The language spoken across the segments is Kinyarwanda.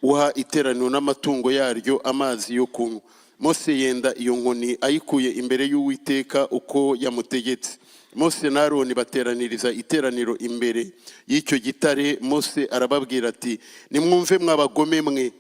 uha iteraniro n'amatungo yaryo amazi yo kunywa. Mose yenda iyo nkoni ayikuye imbere y'Uwiteka uko yamutegetse. Mose na Aroni bateraniriza iteraniro imbere y'icyo gitare. Mose arababwira ati, nimwumve mw'abagome mwe,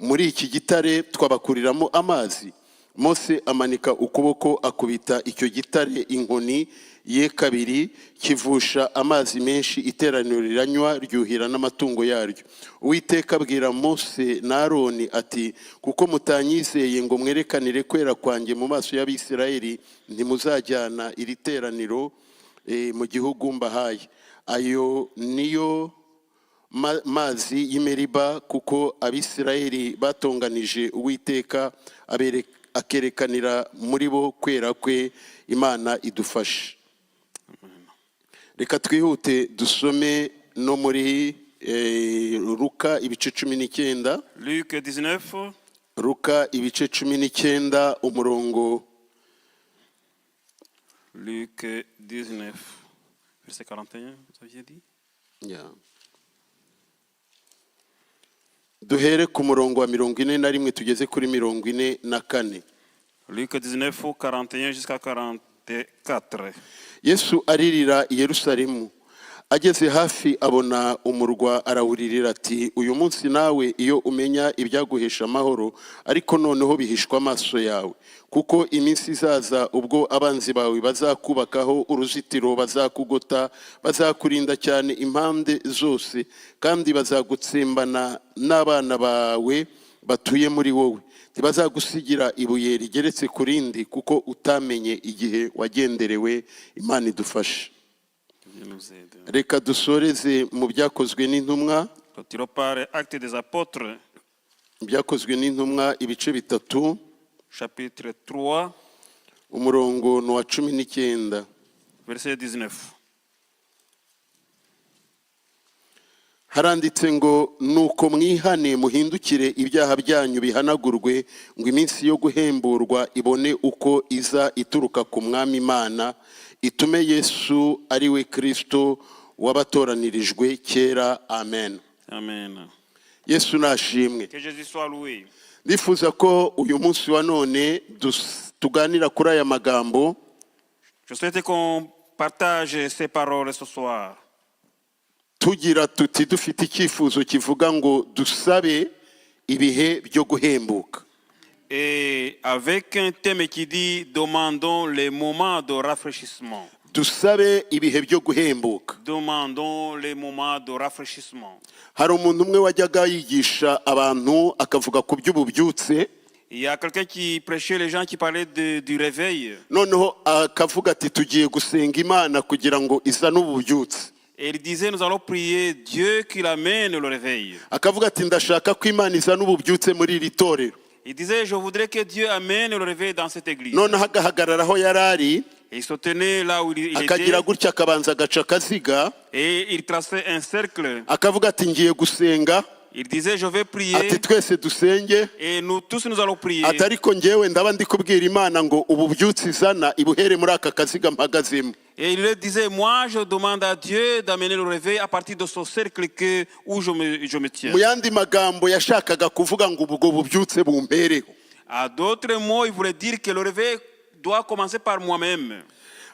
muri iki gitare twabakuriramo amazi? Mose amanika ukuboko akubita icyo gitare inkoni ye kabiri, kivusha amazi menshi, iteraniro riranywa ryuhira n'amatungo yaryo. Uwiteka abwira Mose na Aroni ati, kuko mutanyizeye ngo mwerekanire kwera kwanjye mu maso y'Abisirayeli, ntimuzajyana iri teraniro mu gihugu mbahaye. Ayo niyo mazi y'Imeriba, kuko Abisirayeli batonganije Uwiteka akerekanira muri bo kwera kwe. Imana idufashe. Reka twihute dusome no muri Luka ibice 19. Luc 19. Luka ibice 19 umurongo. Luc 19, verset 41, vous aviez dit? Yeah. Duhere ku murongo wa 41 tugeze kuri 44. Luc 19, 41 jusqu'à 44. Yesu aririra i Yerusalemu. Ageze hafi abona umurwa, arawuririra ati, uyu munsi nawe iyo umenya ibyaguhesha amahoro, ariko noneho bihishwa amaso yawe. Kuko iminsi izaza ubwo abanzi bawe bazakubakaho uruzitiro, bazakugota, bazakurinda cyane impande zose, kandi bazagutsembana n'abana bawe batuye muri wowe. Ntibazagusigira ibuye rigeretse ku rindi, kuko utamenye igihe wagenderewe. Imana idufashe. Reka dusoreze mu byakozwe n'intumwa. Actes des apôtres. Byakozwe n'intumwa ibice bitatu. Chapitre 3. Umurongo wa 19. Verset 19. Haranditse ngo, nuko mwihane muhindukire ibyaha byanyu bihanagurwe, ngo iminsi yo guhemburwa ibone uko iza ituruka ku Mwami Imana, itume Yesu ari we Kristo wabatoranirijwe kera. Amen. Amen. Yesu nashimwe. Que Jésus soit loué. Ndifuza ko uyu munsi wa none tuganira kuri aya magambo. Je souhaite qu'on partage ces paroles ce soir. Tugira tuti dufite icyifuzo kivuga ngo dusabe ibihe byo guhembuka. Et avec un thème qui dit demandons les moments de rafraîchissement. Dusabe ibihe byo guhembuka. Demandons les moments de rafraîchissement. Hari umuntu umwe wajyaga yigisha abantu akavuga ku by'ububyutse. Il y a quelqu'un qui prêchait les gens qui parlaient du réveil. Noneho akavuga ati tugiye gusenga Imana kugira ngo izane ububyutse. Et il disait, nous allons prier Dieu qu'il amène le réveil. Akavuga ati ndashaka ko Imana izana ububyutse muri iri torero. Il disait, je voudrais que Dieu amène le réveil dans cette église. Noneho agahagarara aho yarari. Et il se tenait là où il akagira était. gutya akabanza agaca akaziga. Et il traçait un cercle. Akavuga ati ngiye gusenga. Il disait, je vais prier. Ati twese dusenge. Et nous tous nous allons prier. Ati ariko ngewe ndaba ndi kubwira Imana ngo ububyutse izana ibuhere muri aka kaziga mpagazemo. Et il leur disait, moi je demande à Dieu d'amener le réveil à partir de ce cercle où je me tiens. Mu yandi magambo yashakaga kuvuga ngo ubwo bubyutse bumpereho. À d'autres mots, il voulait dire que le réveil doit commencer par moi-même.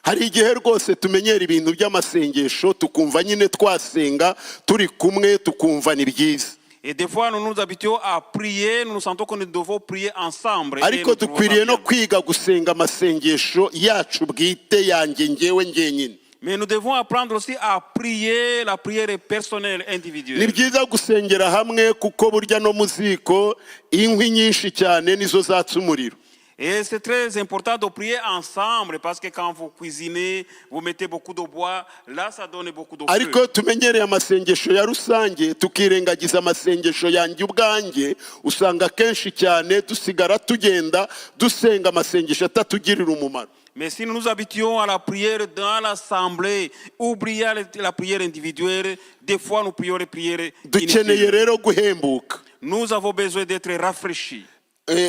Hari igihe rwose tumenyera ibintu by'amasengesho tukumva nyine twasenga turi kumwe tukumva ni byiza. Et des fois, nous nous habituons à prier, nous nous sentons que nous devons prier ensemble. Ariko dukwiriye no kwiga gusenga amasengesho yacu bwite yanjye ngewe ngenyine. Mais nous devons apprendre aussi à prier la prière personnelle, individuelle. Ni byiza gusengera hamwe kuko burya no muziko inkwi nyinshi cyane nizo zatsa umuriro. Et c'est très important de prier ensemble parce que quand vous cuisinez, vous mettez beaucoup de bois, là ça donne beaucoup de feu. Ariko tumenyereye amasengesho ya rusange tukirengagiza amasengesho yanjye ubwanjye, usanga kenshi cyane dusigara tugenda dusenga amasengesho atatugirira umumaro. Mais si nous nous habituons à la prière dans l'assemblée, oublier la prière individuelle, des fois nous prions les prières Dukeneye inutiles. rero guhembuka. Nous avons besoin d'être rafraîchis.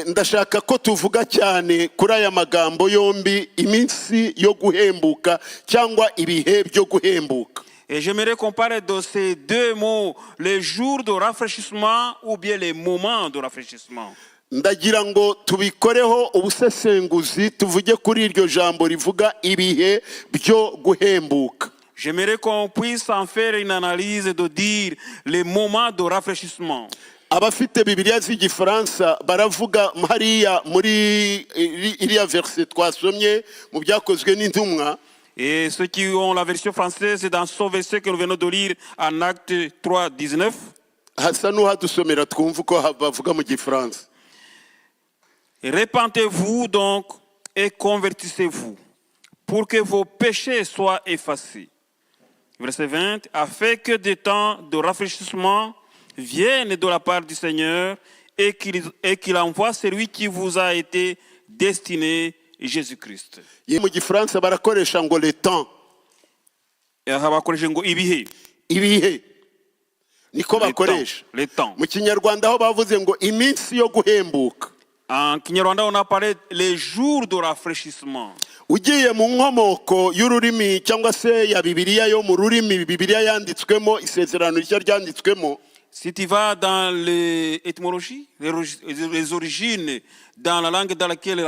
Ndashaka ko tuvuga cyane kuri aya magambo yombi, iminsi yo guhembuka cyangwa ibihe byo guhembuka. Et j'aimerais qu'on parle de ces deux mots, les jours de rafraîchissement ou bien les moments de rafraîchissement. ndagira ngo tubikoreho ubusesenguzi tuvuge kuri iryo jambo rivuga ibihe byo guhembuka. J'aimerais qu'on puisse en faire une analyse de dire les moments de rafraîchissement. Abafite bibiliya z'igifaransa baravuga hariya muri iriya verse twasomye mu byakozwe n'intumwa. Et ceux qui ont la version française, c'est dans ce verset que nous venons de lire en Acte 3, 19. hasa n'uhadusomera twumva uko bavuga mu gifaransa. Repentez-vous donc et convertissez-vous pour que vos péchés soient effacés. Verset 20. Afin que des temps de rafraîchissement viennent de la part du Seigneur et qu'il envoie celui qui vous a été destiné, Jésus-Christ. Mu gifaransa barakoresha ngo le temps. Bakoresha ngo ibihe. Ibihe niko bakoresha. Le temps. Mu kinyarwanda aho bavuze ngo iminsi yo guhembuka. En Kinyarwanda, on a parlé les jours de rafraîchissement. Ugiye mu nkomoko y'ururimi cyangwa se ya bibiliya yo mu rurimi bibiliya yanditswemo isezerano rishya ryanditswemo. Si tu vas dans l'étymologie, les origines, dans la langue dans laquelle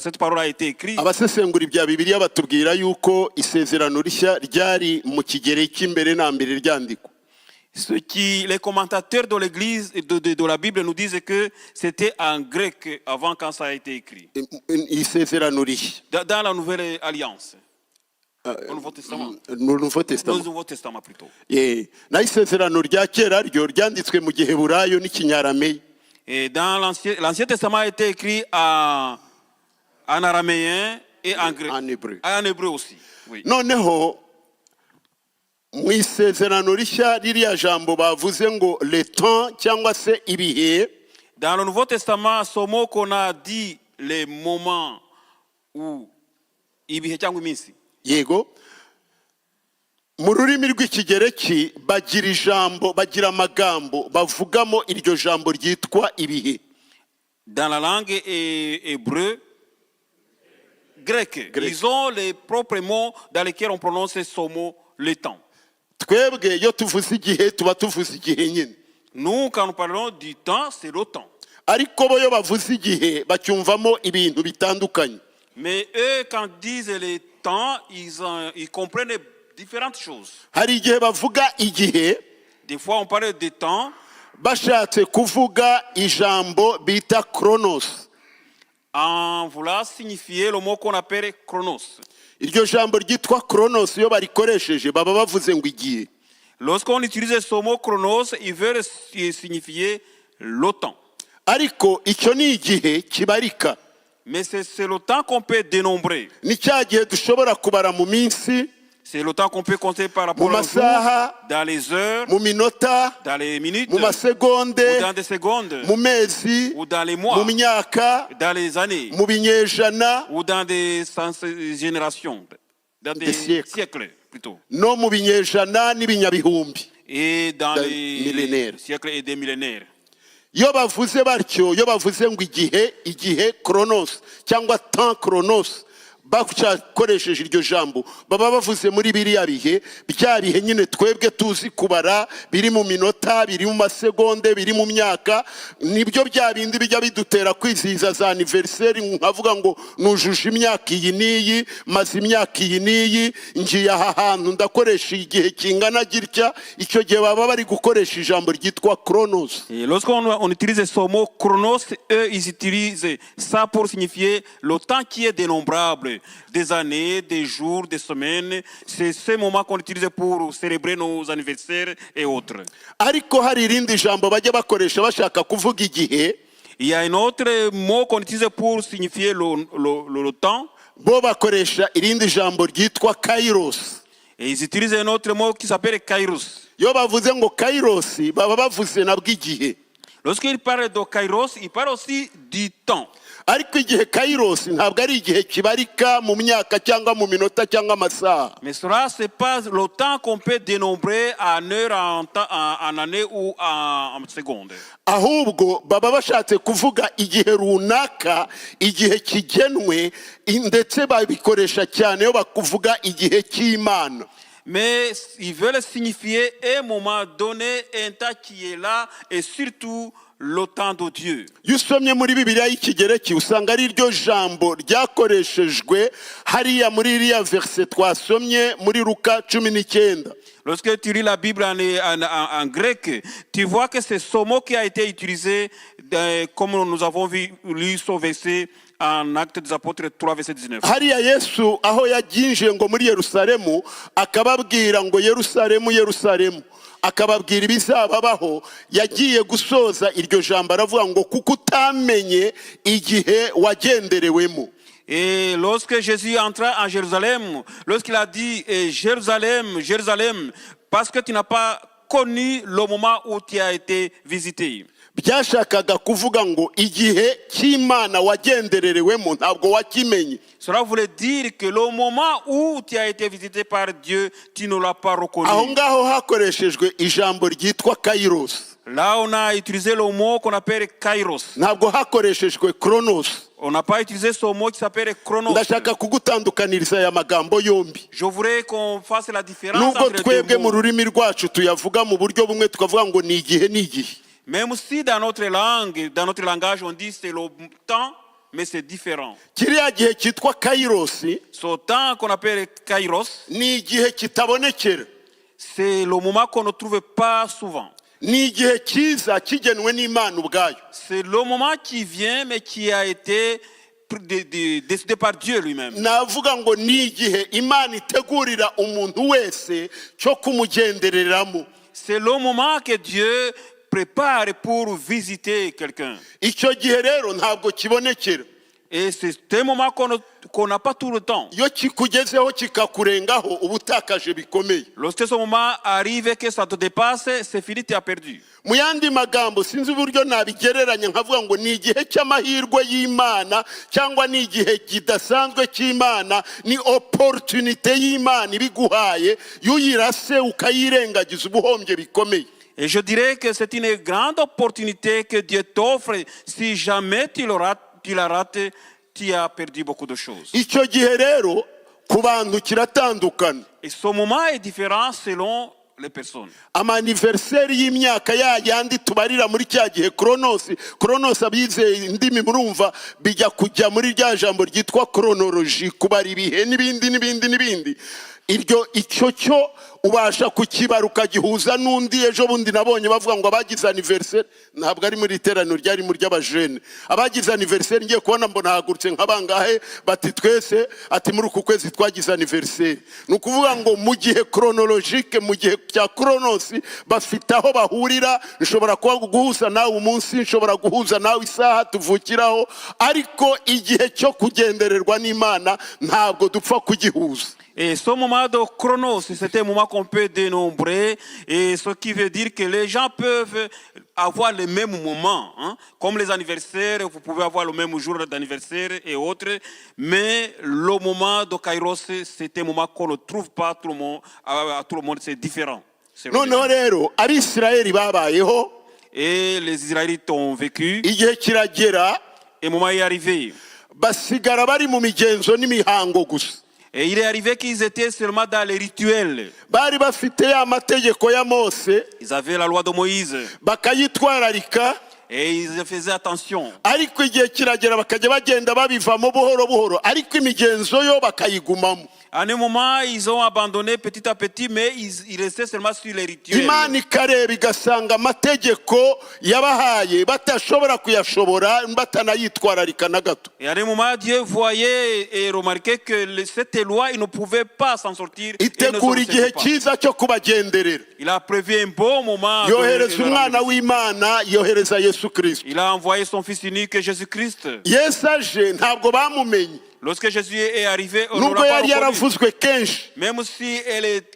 cette parole a été écrite, abasesengura ibya bibiliya batubwira yuko isezerano rishya ryari mu kigereki mbere na mbere ryandikwa. Les commentateurs de l'église de la Bible nous disent que c'était en grec avant quand ça a été écrit. Isezerano rishya Dans la nouvelle alliance. Au Nouveau Testament. Nouveau Testament. Au Nouveau Testament plutôt. Na isezerano rya kera ryo ryanditswe mu giheburayo n'ikinyarameyi. Et dans l'Ancien Testament a été écrit en araméen et en grec. En hébreu. En hébreu aussi. Oui. Noneho mu isezerano rishya ririya jambo bavuze ngo le temps cyangwa se ibihe. Dans le Nouveau Testament, ce mot qu'on a dit, les moments où ibihe cyangwa iminsi. Yego mu rurimi rw'ikigereki bagira ijambo bagira amagambo bavugamo iryo jambo ryitwa ibihe. Dans la langue hébreu grec, ils ont les propres mots dans lesquels on prononce ce mot le temps. Twebwe iyo tuvuze igihe tuba tuvuze igihe nyine. Nous quand nous parlons du temps, c'est le temps. Ariko bo yo bavuze igihe bacyumvamo ibintu bitandukanye. Mais eux quand disent le temps, ils comprennent différentes choses. Hari igihe bavuga igihe. Des fois on parle de temps. Bashatse kuvuga ijambo bita chronos. En voulant signifier le mot qu'on appelle chronos. Iryo jambo ryitwa chronos iyo barikoresheje baba bavuze ngo igihe. Lorsqu'on utilise ce mot chronos, il veut signifier le temps. Ariko icyo ni igihe kibarika. Mais c'est le temps qu'on peut dénombrer. Ni cya gihe dushobora kubara mu minsi. C'est le temps qu'on peut compter par rapport au jour, dans les heures, mu minota, dans les minutes, mu masegonde, ou dans des secondes, mu mezi, ou dans les mois, mu myaka, dans les années, mu binyejana, ou dans des générations, dans des siècles plutôt. No mu binyejana n'ibinyabihumbi. Et dans les millénaires. Siècles et des millénaires. Iyo bavuze batyo, iyo bavuze ngo igihe chronos cyangwa temps chronos bakoresheje iryo jambo baba bavuze muri biriya bihe bya bihe nyine twebwe tuzi kubara biri mu minota biri mu masegonde biri mu myaka nibyo bya bindi bijya bidutera kwizihiza za anniversaire nkavuga ngo nujuje imyaka iyi niyi maze imyaka iyi niyi ngiye aha hantu ndakoresha igihe kingana gitya icyo gihe baba bari gukoresha ijambo ryitwa chronos. Et lorsqu'on utilise ce mot chronos, eux ils utilisent ça pour signifier le temps qui est dénombrable. Des années, des jours, des semaines. C'est ce moment qu'on utilise pour célébrer nos anniversaires et autres. Ariko hari irindi jambo bajya bakoresha bashaka kuvuga igihe. Il y a un autre mot qu'on utilise pour signifier le temps. Bo bakoresha irindi jambo ryitwa kairos. Et ils utilisent un autre mot qui s'appelle kairos. Yo bavuze ngo kairos baba bavuze nabwo igihe. Lorsqu'il parle de kairos, il parle aussi du temps. Ariko igihe kairos ntabwo ari igihe kibarika mu myaka cyangwa mu minota cyangwa amasaha. Mais cela c'est pas le temps qu'on peut dénombrer en heure, en année ou en seconde. Ahubwo baba bashatse kuvuga igihe runaka igihe kigenwe ndetse babikoresha cyane yo bakuvuga igihe cy'Imana. mais ils veulent signifier un moment donné, un temps qui est là, et surtout le temps de Dieu. iyo usomye muri bibiliya y'ikigereki usanga ari ryo jambo ryakoreshejwe hariya muri iriya verse twasomye muri Luka 19. Lorsque tu lis la Bible en grec, tu vois que c'est ce mot qui a été utilisé, comme nous avons lu ce verset en Actes des Apôtres 3, verset 19. hariya Yesu aho yaginjiye ngo muri Yerusalemu akababwira ngo Yerusalemu Yerusalemu, akababwira ibizababaho, yagiye gusoza iryo jambo aravuga ngo kuko utamenye igihe wagenderewemo. Et lorsque Jésus entra en Jérusalem, lorsqu'il a dit Jérusalem, Jérusalem, parce que tu n'as pas connu le moment où tu as été visité. byashakaga kuvuga ngo igihe cy'Imana wagendererewemo ntabwo wakimenye. Cela voulait dire que le moment où tu as été visité par Dieu, tu ne l'as pas reconnu. aho ngaho hakoreshejwe ijambo ryitwa kairos. Là, on a utilisé le mot qu'on appelle kairos. ntabwo hakoreshejwe chronos. On n'a pas utilisé ce mot qui s'appelle chronos. ndashaka kugutandukaniriza aya magambo yombi. Je voudrais qu'on fasse la différence nubwo entre les twebwe deux mu mots. rurimi rwacu tuyavuga mu buryo bumwe tukavuga ngo ni igihe n'igihe. Même si dans notre langue, dans notre langage, on dit c'est le temps, mais c'est différent. kiriya gihe cyitwa kairos Ce temps qu'on appelle kairos, ni igihe kitabonekera. c'est le moment qu'on ne trouve pas souvent. ni igihe cyiza kigenwe n'Imana ubwayo. C'est le moment qui vient, mais qui a été décidé par Dieu lui-même. navuga ngo ni igihe Imana itegurira umuntu wese cyo kumugendereramo. C'est le moment que Dieu prépare pour visiter quelqu'un. icyo gihe rero ntabwo kibonekera. Et c'est un moment qu'on n'a pas tout le temps. iyo kikugezeho kikakurengaho uba utakaje bikomeye. Lorsque ce moment arrive et que ça te dépasse, c'est fini, tu as perdu. mu yandi magambo sinzi uburyo nabigereranya nkavuga ngo ni igihe cy'amahirwe y'Imana cyangwa ni igihe kidasanzwe cy'Imana, ni opportunité y'Imana ibiguhaye, yuyirase ukayirengagiza ubuhombye bikomeye. Et je dirais que c'est une grande opportunité que Dieu t'offre. Si jamais tu la rates, tu as perdu beaucoup de choses. icyo gihe rero ku bantu kiratandukana. Et ce moment est différent selon les personnes. amaniveriseri y'imyaka yandi tubarira muri cya gihe kronos abize indimi murumva bijya kujya muri rya jambo ryitwa chronology, kubara ibihe n'ibindi. icyo cyo ubasha kukibara ukagihuza n'undi. ejo bundi nabonye bavuga ngo abagize anniversaire, ntabwo ari muri iteraniro ryari mu ry'abajene, abagize anniversaire ngiye kubona mbona hagurutse nk'abangahe bati twese ati muri uku kwezi twagize anniversaire. ni ukuvuga ngo mu gihe chronologique, mu gihe cya kronos bafite aho bahurira. nshobora guhuza nawe umunsi, nshobora guhuza nawe isaha tuvukiraho, ariko igihe cyo kugendererwa n'Imana ntabwo dupfa kugihuza. Et ce moment de chronos, c'est un moment qu'on peut dénombrer, et ce qui veut dire que les gens peuvent avoir le même moment, hein? Comme les anniversaires, vous pouvez avoir le même jour d'anniversaire et autres, mais le moment de kairos, c'est un moment qu'on ne trouve pas à tout le monde, c'est différent. noneho rero abisirayeli babayeho, Et les Israélites ont vécu, igihe kiragera et le moment est arrivé. basigara bari mu migenzo n'imihango gusa. Et il est arrivé qu'ils étaient seulement dans les rituels. bari bafite ya mategeko ya Mose Ils avaient la loi de Moïse bakayitwararika, et ils faisaient attention. ariko igihe kiragera bakajya bagenda babivamo buhoro buhoro, ariko imigenzo yo bakayigumamo. À un moment, ils ont abandonné petit à petit, mais ils restaient seulement sur les rituels. Imana ikareba igasanga amategeko yabahaye batashobora kuyashobora batanayitwararika na gato. Et à un moment, Dieu voyait et remarquait que cette loi, il ne pouvait pas s'en sortir. Et ne s'en itegura igihe sortait pas. cyiza cyo kubagenderera. Il a prévu un bon moment. yohereza umwana w'Imana, yohereza Yesu Kristo. Il a envoyé son fils unique, Jésus-Christ. Yesu aje ntabwo bamumenye, Lorsque Jésus est arrivé, on ne nubwo l'a pas yari reconnu. yaravuzwe kenshi, Même si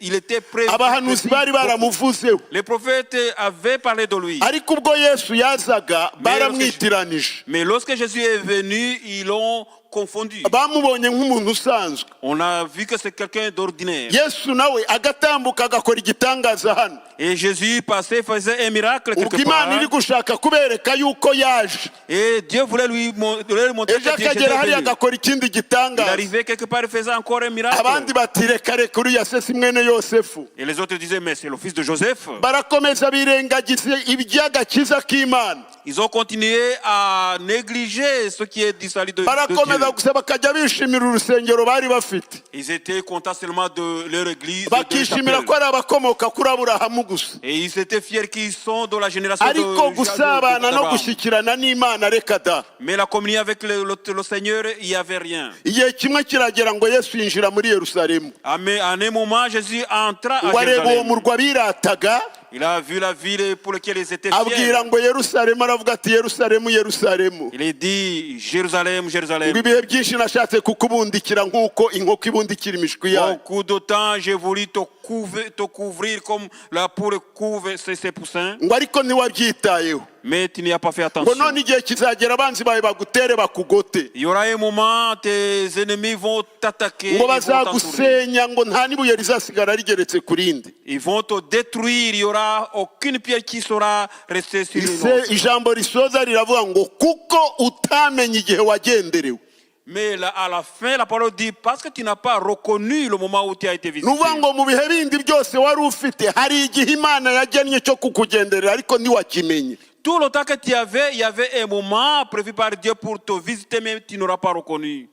il était prévu. abahanuzi bari baramuvuzeho, Les prophètes avaient parlé de lui. ariko ubwo Yesu yazaga baramwitiranije. Mais lorsque Jésus est venu, ils l'ont confondus. bamubonye nk'umuntu usanzwe. On a vu que c'est quelqu'un d'ordinaire. Yesu nawe agatambuka agakora igitangaza hano. Et Jésus passait, faisait un miracle ubwo quelque Imana iri part. gushaka kubereka yuko yaje. Et Dieu voulait lui montrer ejo que Dieu akagera était hariya venu. agakora ikindi Il gitangaza. arrivait quelque part, il faisait encore un miracle. abandi bati reka reka uriya se si mwene Yosefu. Et les autres disaient, mais c'est le fils de Joseph. barakomeza birengagiza iby'agakiza k'Imana. Ils ont continué à négliger ce qui est du salut de barakomeza Dieu. gusa bakajya bishimira urusengero bari bafite. Ils étaient contents seulement de leur église, de leur bakishimira chapelle. ko ari abakomoka kuri Aburahamu gusa. Et ils étaient fiers qu'ils sont de la génération ariko gusabana no d'Abraham. gushyikirana n'Imana reka da. Mais la communion avec le Seigneur, il n'y avait rien. igihe kimwe kiragera ngo Yesu yinjira muri Yerusalemu. Mais à un moment, Jésus entra à wareba uwo Jérusalem. murwa birataga. Il a vu la ville pour laquelle ils étaient abwira fiers. ngo Yerusalemu, aravuga ati Yerusalemu Yerusalemu. Il a dit, Jérusalem, Jérusalem. ngo ibihe byinshi nashatse kukubundikira nk'uko inkoko ibundikira imishwi yayo. Beaucoup de temps, j'ai voulu te couvrir comme la poule couvre ses poussins. ngo ariko ntiwabyitayeho. Mais tu n'y as pas fait ngo attention. none igihe kizagera abanzi bawe bagutere bakugote. Il y aura un moment, tes ennemis vont t'attaquer. ngo Ils vont t'entourer. bazagusenya ngo nta n'ibuye rizasigara rigeretse ku rindi. Ils vont te détruire. Il n'y aura aucune pierre qui sera restée sur une autre. ijambo risoza riravuga ngo kuko utamenye igihe wagenderewe. Mais là, à la fin, la parole dit, parce que tu n'as pas reconnu le moment où tu as été visité. ni ukuvuga ngo mu bihe bindi byose wari ufite hari igihe Imana yagennye cyo kukugenderera ariko ntiwakimenye. Tout le temps que tu avais, il y avait un moment prévu par Dieu pour te visiter, mais tu n'auras pas reconnu.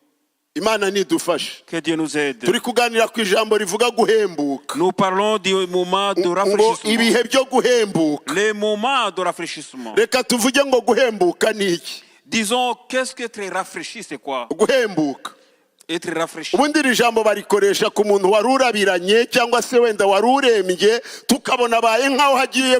Imana nidufashe. Que Dieu nous aide. turi kuganira ku ijambo rivuga guhembuka. Nous parlons du moment de ngo rafraîchissement. ibihe byo guhembuka. Les moments de rafraîchissement. reka tuvuge ngo guhembuka ni iki. Disons, qu'est-ce qu'être rafraîchi, c'est quoi? guhembuka Être rafraîchi. ubundi iri jambo barikoresha ku muntu wari urabiranye cyangwa se wenda wari urembye tukabona abaye nk'aho hagiye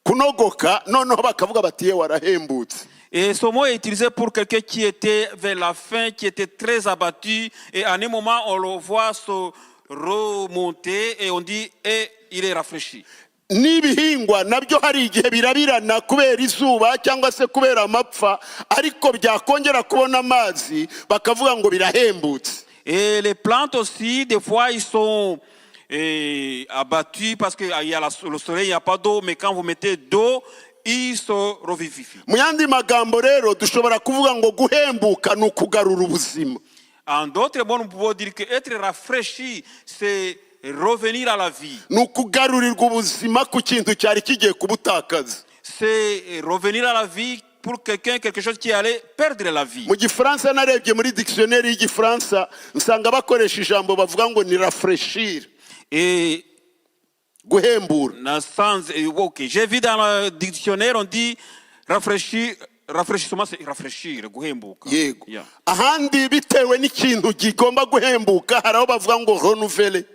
kunogoka noneho bakavuga bati ye warahembutse. Et ce mot est utilisé pour quelqu'un qui était vers la fin, qui était très abattu. Et à un moment, on le voit se remonter et on dit, et il est rafraîchi. n'ibihingwa nabyo hari igihe birabirana kubera izuba cyangwa se kubera amapfa ariko byakongera kubona amazi bakavuga ngo birahembutse. Et les plantes aussi, des fois, ils sont abattus parce qu'il y a le soleil, il n'y a pas d'eau. Mais quand vous mettez d'eau, ils se revivifient. mu yandi magambo rero dushobora kuvuga ngo guhembuka ni ukugarura ubuzima. En d'autres mots, nous pouvons dire que être rafraîchi, c'est revenir à la vie. ni ukugarurirwa ubuzima ku kintu cyari kigiye kubutakaza. C'est revenir à la vie pour quelqu'un, quelque chose qui allait perdre la vie. mu gifaransa narebye muri dictionnaire y'igifaransa nsanga bakoresha ijambo bavuga ngo ni rafraîchir. Et guhembura. dans le sens, ok, j'ai vu dans le dictionnaire, on dit rafraîchir, rafraîchissement, c'est rafraîchir, guhembuka. yego Yeah. ahandi bitewe n'ikintu gigomba guhembuka hari aho bavuga ngo renouveler.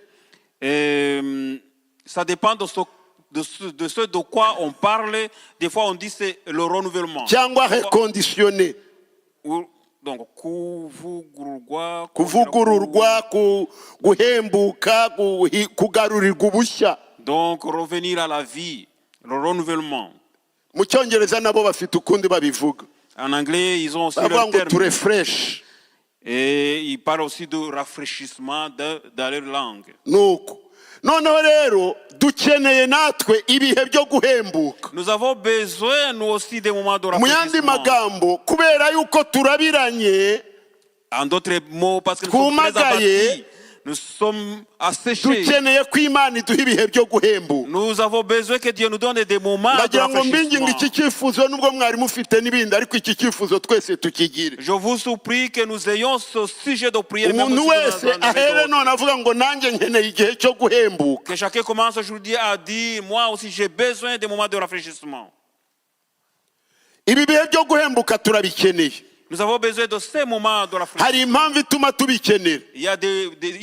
Ça dépend de ce de quoi on parle. Des fois, on dit c'est le renouvellement. cyangwa reconditionner. Donc, kuvugururwa, kuvugururwa guhembuka kugarurirwa ubushya. donc revenir à la vie, le renouvellement. mu cyongereza nabo bafite ukundi babivuga. En anglais, ils ont aussi bavuga le ngo to terme. refresh. Et ils parlent aussi de rafraîchissement dans leur langue. nuko noneho rero dukeneye natwe ibihe byo guhembuka. Nous avons besoin, nous aussi, des moments de mu yandi rafraîchissement. magambo kubera yuko turabiranye En d'autres mots, parce que nous sommes très twumagaye abattus, nous sommes asséchés. dukeneye ko Imana iduha ibihe byo guhembuka. Nous avons besoin que Dieu nous donne des moments de ndagira ngo mbinginge rafraîchissement. iki cyifuzo nubwo mwari mufite n'ibindi ariko iki cyifuzo twese tukigire. Je vous supplie que nous ayons ce sujet de prière. Même umuntu si wese nous en avons ahere d'autres. none avuga ngo nanjye nkeneye igihe cyo guhembuka. Que chacun commence aujourd'hui à dire, moi aussi j'ai besoin des moments de rafraîchissement. ibi bihe byo guhembuka turabikeneye. Nous avons besoin de ces moments de rafraîchissement. hari impamvu ituma tubikenera. Il y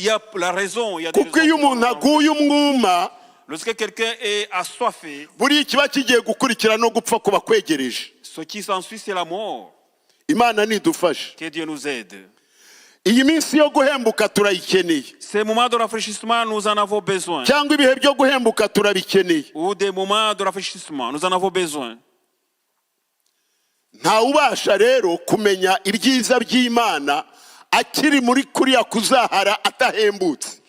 a la raison. Il y a des kuko iyo raisons. umuntu aguye umwuma Lorsque quelqu'un est assoiffé, buriya ikiba kigiye gukurikira no gupfa kuba kwegereje. ce qui s'ensuit, c'est la mort. Imana nidufashe. Que Dieu nous aide. iyi minsi yo guhembuka turayikeneye. Ces moments de rafraîchissement, nous en avons besoin. cyangwa ibihe byo guhembuka turabikeneye. Ou des moments de rafraîchissement, nous en avons besoin. ntawubasha rero kumenya ibyiza by'Imana akiri muri kuriya kuzahara atahembutse.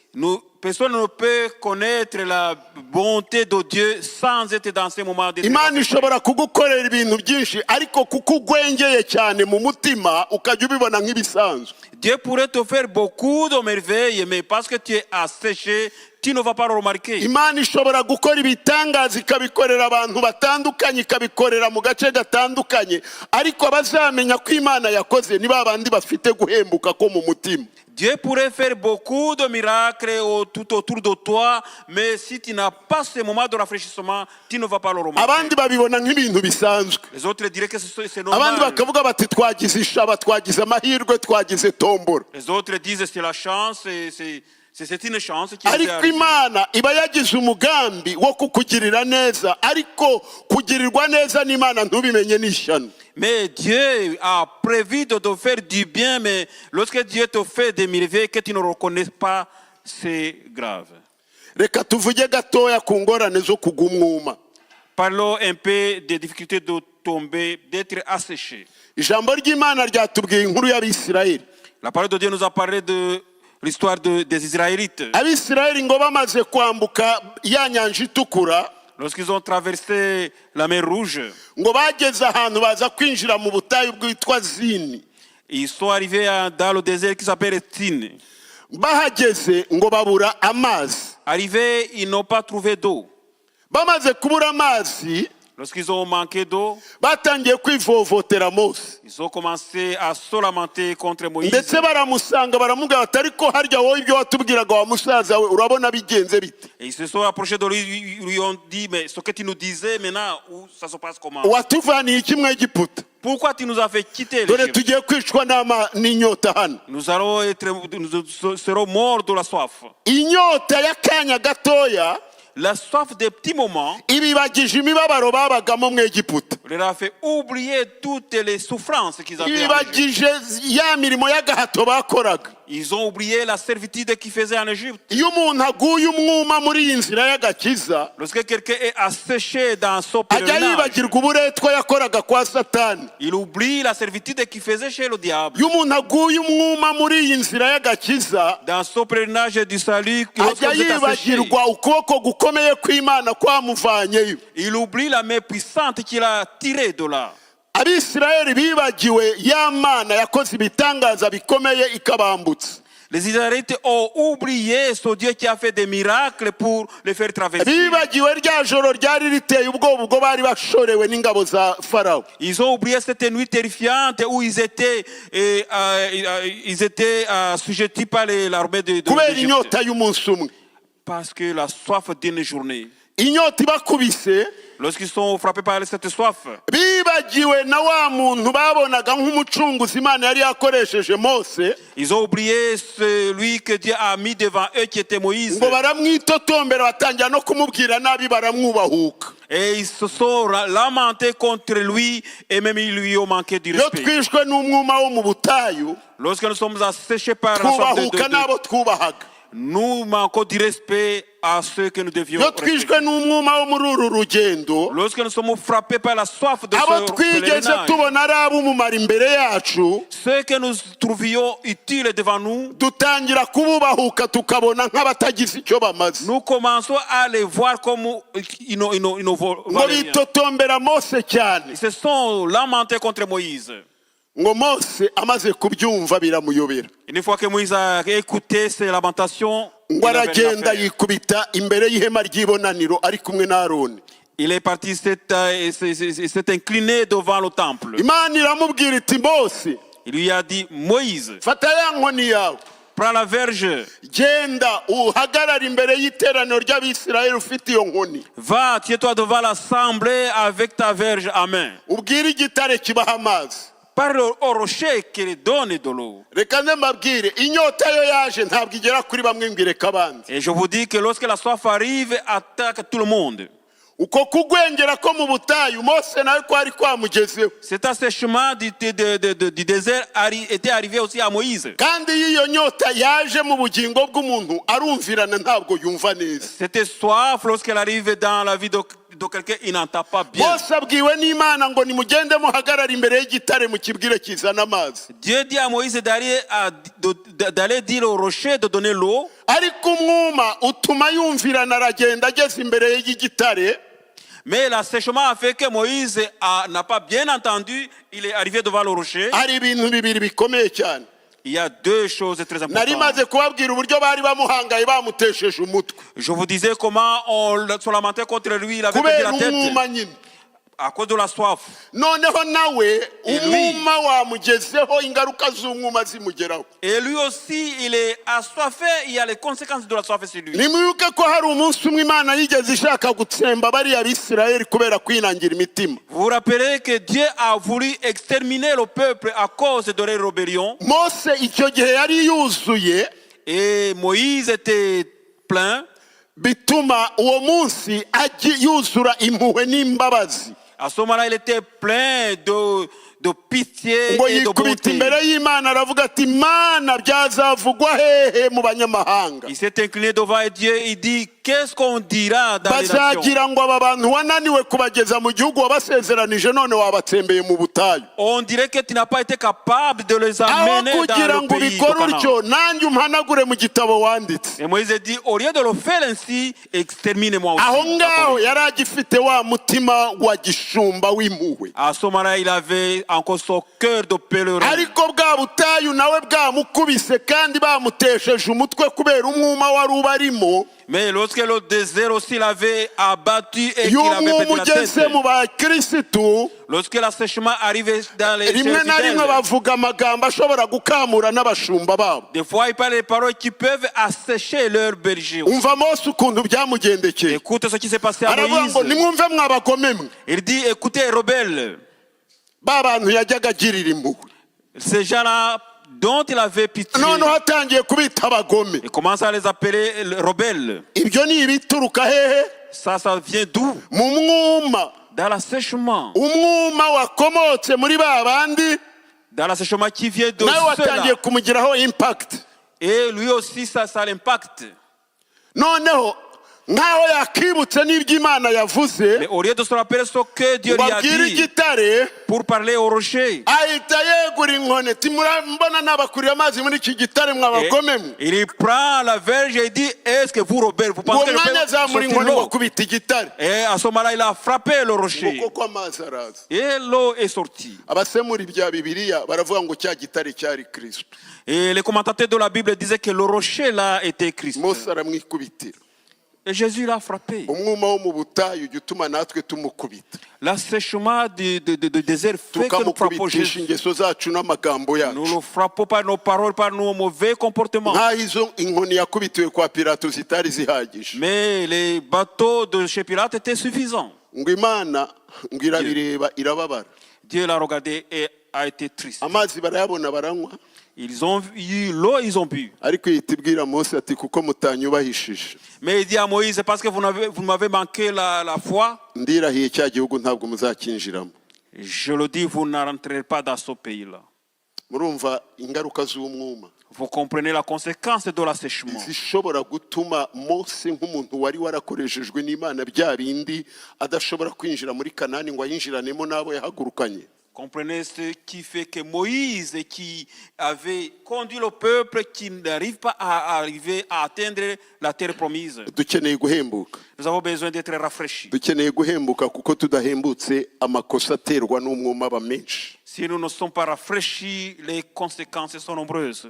Personne ne peut connaître la bonté de Dieu sans être dans ces moments de Imana ishobora kugukorera ibintu byinshi ariko kuko ugwengeye cyane mu mutima ukajya ubibona nk'ibisanzwe. Dieu pourrait te faire beaucoup de merveilles, mais parce que tu es asséché, tu ne vas pas le remarquer. Imana ishobora gukora ibitangaza ikabikorera abantu batandukanye, ikabikorera mu gace gatandukanye, ariko abazamenya ko Imana yakoze ni babandi bafite guhembuka ko mu mutima. Dieu pourrait faire beaucoup de miracles tout autour de toi, mais si tu n'as pas ce moment de rafraîchissement, tu ne vas pas le remarquer. Abandi babibona nk'ibintu bisanzwe. Les autres diraient que c'est Abandi normal. bakavuga bati twagize ishaba, twagize amahirwe, twagize tombora. Les autres disent c'est la chance, c'est une chance qui est Ariko arrivée. Imana iba yagize umugambi wo kukugirira neza, ariko kugirirwa neza n'Imana ntubimenye n'ishyano. Mais Dieu a prévu de te faire du bien, mais lorsque Dieu te fait des merveilles que tu ne reconnais pas, c'est grave. Reka tuvuge gatoya ku ngorane zo kugwa umwuma. Parlons un peu des difficultés de tomber, d'être asséché. Ijambo ry'Imana ryatubwiye inkuru y'Abisirayeli. La parole de Dieu nous a parlé de l'histoire des Israélites. Abisirayeli ngo bamaze kwambuka ya nyanja itukura, Lorsqu'ils ont traversé la mer Rouge, ngo bageze ahantu baza kwinjira mu butayu bwitwa Zini. ils sont arrivés dans le désert qui s'appelle Tine. Bahageze ngo babura amazi. Arrivés, ils n'ont pas trouvé d'eau. Bamaze kubura amazi, Lorsqu'ils ont manqué d'eau, batangiye kwivovotera Mose. ils ont commencé à se lamenter contre Moïse. Ndetse baramusanga baramubwira bati ariko harya wowe ibyo watubwiraga wa musaza we urabona bigenze bite? Et ils se sont approchés de lui, lui ont dit, mais ce que tu nous disais maintenant, où ça se passe comment? Watuvaniye iki mu Egiputa? Pourquoi tu nous as fait quitter Dore l'Égypte? tugiye kwicwa n'inyota hano. Nous serons morts de la soif. Inyota y'akanya gatoya La soif des petits moments ibibagije imibabaro babagamo mu Egiputa. leur a fait oublier toutes les souffrances qu'ils avaient en Égypte. Ibibagije ya mirimo y'agahato bakoraga. Ils ont oublié la servitude qu'ils faisaient en Égypte. Iyo umuntu aguye umwuma muri iyi nzira y'agakiza, Lorsque quelqu'un est asséché dans son ajya pèlerinage, yibagirwa uburetwa yakoraga kwa Satani. il oublie la servitude qu'il faisait chez le diable. Iyo umuntu aguye umwuma muri iyi nzira y'agakiza, Dans son pèlerinage du salut, lorsque ajya vous êtes asséché, yibagirwa ukuboko gukomeye kw'Imana kwamuvanyeyo. il oublie la main puissante qu'il a tirée de là. Abisirayeli bibagiwe ya Mana yakoze ibitangaza bikomeye ikabambutsa. Les Israélites ont oublié ce Dieu qui a fait des miracles pour les faire traverser. Bibagiwe rya joro ryari riteye ubwoba ubwo bari bashorewe n'ingabo za Farawo. Ils ont oublié cette nuit terrifiante où ils étaient assujettis par l'armée de Kubera l'Égypte. inyota y'umunsi umwe. Parce que la soif d'une journée. Inyota ibakubise, Lorsqu'ils sont frappés par cette soif, bibagiwe na wa muntu babonaga nk'umucunguzi Imana yari yakoresheje Mose, ils ont oublié celui que Dieu a mis devant eux qui était Moïse. ngo baramwitotombera batangira no kumubwira nabi baramwubahuka. Et ils se sont lamentés contre lui et même ils lui ont manqué du Iyo respect. twishwe n'umwuma wo mu butayu, Lorsque nous sommes asséchés par la soif twubahuka n'abo twubahaga. nous manquons du respect à ceux que nous devions Iyo respecter. twishwe n'umwuma wo muri uru rugendo, Lorsque nous sommes frappés par la soif de abo ce twigeze pèlerinage, tubona ari ab'umumaro imbere yacu, ceux que nous trouvions utiles devant nous, dutangira kububahuka tukabona nk'abatagize icyo bamaze. nous commençons à les voir comme ils ne valent Ngo rien. bitotombera Mose cyane. Ils se sont lamentés contre Moïse. Ngo Mose amaze kubyumva biramuyobera. Une fois que Moïse a écouté ces lamentations, Ngo il avait rien à aragenda faire. yikubita imbere y'ihema ry'ibonaniro ari kumwe na Aroni. Il est parti, s'est incliné devant le temple. Imana iramubwira iti Mose, Il lui a dit, Moïse, fata ya nkoni yawe, prends la verge, genda uhagarare imbere y'iteraniro ry'Abisirayeli ufite iyo nkoni, va, tiens-toi devant l'assemblée avec ta verge à main. ubwire igitare kibaha amazi. Parle au rocher qui donne de l'eau. Reka nze mbabwire, inyota yo yaje ntabwo igera kuri bamwe ngo ireke abandi. Et je vous dis que lorsque la soif arrive, attaque tout le monde. Uko kugwengera ko mu butayu Mose nawe kwari kwamugezeho. Cet assèchement du désert était arrivé aussi à Moïse. Kandi iyo nyota yaje mu bugingo bw'umuntu arumvirana ntabwo yumva neza. Cette soif, lorsqu'elle arrive dans la vie de quelqu'un, il n'entend pas bien. Mose abwiwe n'Imana ngo nimugende muhagarara imbere y'igitare mukibwire kizana amazi. Dieu dit à Moïse d'aller dire au rocher de donner l'eau. Ariko umwuma utuma yumvirana aragenda ageze imbere y'igitare. Mais l'assèchement a fait que Moïse n'a pas bien entendu. Il est arrivé devant le rocher. Hari ibintu bibiri bikomeye cyane. Il y a deux choses très Nari importantes. maze kubabwira uburyo bari bamuhangaye bamutesheje umutwe. Je vous disais comment on se lamentait contre lui. Il avait perdu Kubera la tête umwuma nyine. à cause de la soif. Noneho nawe umwuma wamugezeho ingaruka z'umwuma zimugeraho. Et lui aussi, il est assoiffé. Il y a les conséquences de la soif sur lui. Nimwibuke ko hari umunsi umwe Imana yigeze ishaka gutsemba bariya Bisirayeli kubera kwinangira imitima. Vous vous rappelez que Dieu a voulu exterminer le peuple à cause de leur rébellion. Mose icyo gihe yari yuzuye, Et Moïse était plein. bituma uwo munsi yuzura impuhwe n'imbabazi. À ce moment-là, il était plein de pitié Ngo et de yikubita bonté. imbere y'Imana aravuga ati Mana byazavugwa hehe mu banyamahanga. Il s'est incliné devant Dieu. Il dit, qu'est-ce qu'on dira dans les nations? Bazagira ngo aba bantu wananiwe kubageza mu gihugu wabasezeranije none wabatsembeye mu butayu. On dirait que tu n'as pas été capable de les Aho amener dans kugira le ngo pays de ubikore Canaan. utyo nanjye umpanagure mu gitabo wanditse. Et Moïse dit, au lieu de le faire ainsi, extermine-moi Aho aussi. ngaho yari agifite wa mutima wa gishumba w'impuhwe. À ce moment-là, il avait encore son cœur de pèlerin. Ariko bwa butayu nawe bwamukubise kandi bamutesheje umutwe kubera umwuma wari ubarimo. Mais lorsque le désert aussi l'avait abattu et qu'il Iyo avait umwuma perdu la ugeze tête, mu bakirisitu lorsque l'assèchement arrivait dans les rimwe na rimwe fidèles, bavuga amagambo ashobora gukamura n'abashumba babo. des fois, il parle des paroles qui peuvent assécher leur berger. Umva Mose ukuntu byamugendekeye. Écoute ce qui s'est passé à Aravuga ngo Moïse. nimwumve mwabagome mwe. Il dit, écoutez, rebelles, Ba bantu yajyaga agirira impuhwe. ces gens-là dont il avait pitié, Noneho atangiye kubita abagome. il commence à les appeler rebelles. Ibyo ni ibituruka hehe? Ça vient d'où? Mu mwuma. Dans l'assèchement. Umwuma wakomotse muri ba bandi Dans l'assèchement qui vient de nawe watangiye cela. kumugiraho impact. Et lui aussi, ça l'impacte. Noneho nkaho yakibutse n'iby'Imana yavuze Mais au lieu de se rappeler ce que Dieu lui a babwire dit igitare pour parler au rocher, ahita yegura inkoni ati murambona nabakuriye amazi muri iki gitare mwabagome mwe. il prend la verge et dit, est-ce que vous, rebelles, vous Uwo pensez que je mwanya peux azamura sortir inkoni ngo l'eau? akubita igitare. Et à ce moment-là, il a frappé le rocher. Kuko amazi araza. Et l'eau est sortie. Abasemura ibya Bibiliya baravuga ngo cya gitare cyari Kristo. Et les commentateurs de la Bible disaient que le rocher là était Christ. Mose aramwikubitira. Et Jésus l'a frappé. Umwuma wo mu butayu ujya utuma natwe tumukubita. L'assèchement du désert fait que nous frappons tukamukubitisha Jésus. ingeso zacu n'amagambo Nous yacu. le frappons par nos paroles, par nos mauvais comportements. Nk'aho izo inkoni yakubitiwe kwa Pilato zitari zihagije. Mais les bateaux de chez Pilate étaient suffisants. Ngo Imana ngo irabireba irababara. Dieu l'a regardé et a été triste. Amazi barayabona baranywa. Ils ont eu l'eau, ils ont bu. Ariko ihita ibwira Mose ati kuko mutanyubahishije. Mais il dit à Moïse, parce que vous m'avez manqué la foi, Ndirahiye cya gihugu ntabwo muzakinjiramo. je le dis, vous ne rentrerez pas dans ce pays-là. Murumva ingaruka z'umwuma. Vous comprenez la conséquence de l'assèchement. Zishobora gutuma Mose nk'umuntu wari warakoreshejwe n'Imana bya bindi adashobora kwinjira muri Kanani ngo ayinjiranemo n'abo yahagurukanye. Comprenez ce qui fait que Moïse, qui avait conduit le peuple, qui n'arrive pas à arriver à atteindre la terre promise. Dukeneye guhembuka. Nous avons besoin d'être rafraîchis. Dukeneye guhembuka kuko tudahembutse amakosa aterwa n'umwuma aba menshi. Si nous ne sommes pas rafraîchis, les conséquences sont nombreuses.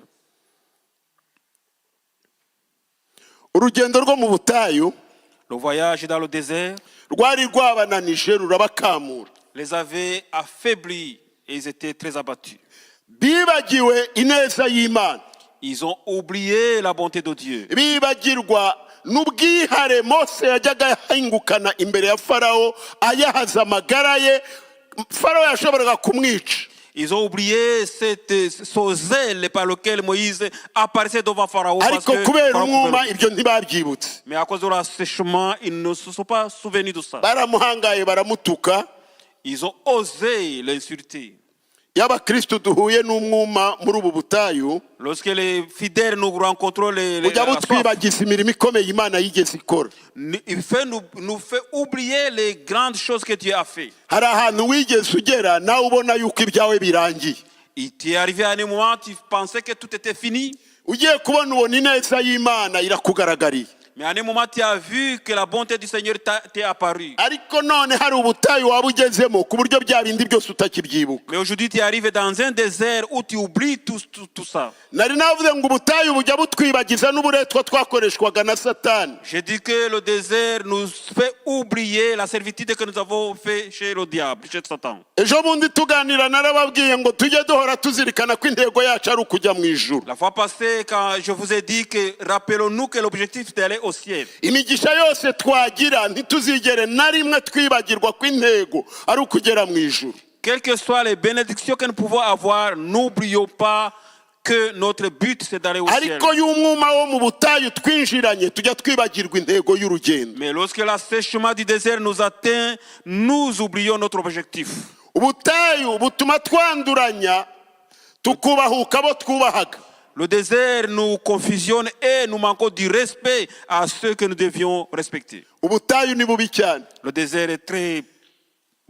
Urugendo rwo mu butayu Le voyage dans le désert rwari rwabananije rurabakamura. les avait affaiblis et ils étaient très abattus. Bibagiwe ineza y'Imana. Ils ont oublié la bonté de Dieu. Bibagirwa n'ubwihare Mose yajyaga ahingukana imbere ya Farawo ayahaza amagara ye. Farawo yashoboraga kumwica. Ils ont oublié ce zèle par lequel Moïse apparaissait devant Pharaon. Ariko kubera umwuma ibyo ntibabyibutse. Mais à cause de l'assèchement, ils ne se sont pas souvenus de ça. Baramuhangaye baramutuka. Ils ont osé l'insulter. y'abakristo duhuye n'umwuma muri ubu butayu, lorsque les fidèles nous rencontrons ujya la soif, butwibagiza imirimo ikomeye Imana yigeze ikora. il nous fait oublier les grandes choses que Dieu a fait. Hari ahantu wigeze ugera nawe ubona yuko ibyawe birangiye, Il t'est arrivé à un moment, tu pensais que tout était fini, ugiye kubona ubona ineza y'Imana irakugaragariye, mais à un moment, tu as vu que la bonté du Seigneur t'est apparue. ariko none hari ubutayu waba ugezemo ku buryo bya bindi byose utakibyibuka. Mais aujourd'hui, tu es arrivé dans un désert où tu oublies tout ça. Nari navuze ngo ubutayu bujya butwibagiza n'uburetwa twakoreshwaga na Satani. J'ai dit que le désert nous fait oublier la servitude que nous avons fait chez le diable, chez Satan. Ejo bundi tuganira narababwiye ngo tujye duhora tuzirikana ko intego yacu ari ukujya mu ijuru. La fois passée, quand je vous ai dit que rappelons-nous que l'objectif d'aller au ciel. Imigisha yose twagira ntituzigere na rimwe twibagirwa ko intego ari ukugera mu ijuru. Quelles que soient les bénédictions que nous pouvons avoir, n'oublions pas que notre but c'est d'aller au ciel. Ariko y'umwuma wo mu butayu twinjiranye tujya twibagirwa intego y'urugendo. Mais lorsque l'assèchement du désert nous atteint, nous oublions notre objectif. Ubutayu butuma twanduranya tukubahuka abo twubahaga. Le désert nous confusionne et nous manquons du respect à ceux que nous devions respecter. Ubutayu ni bubi cyane. Le désert est très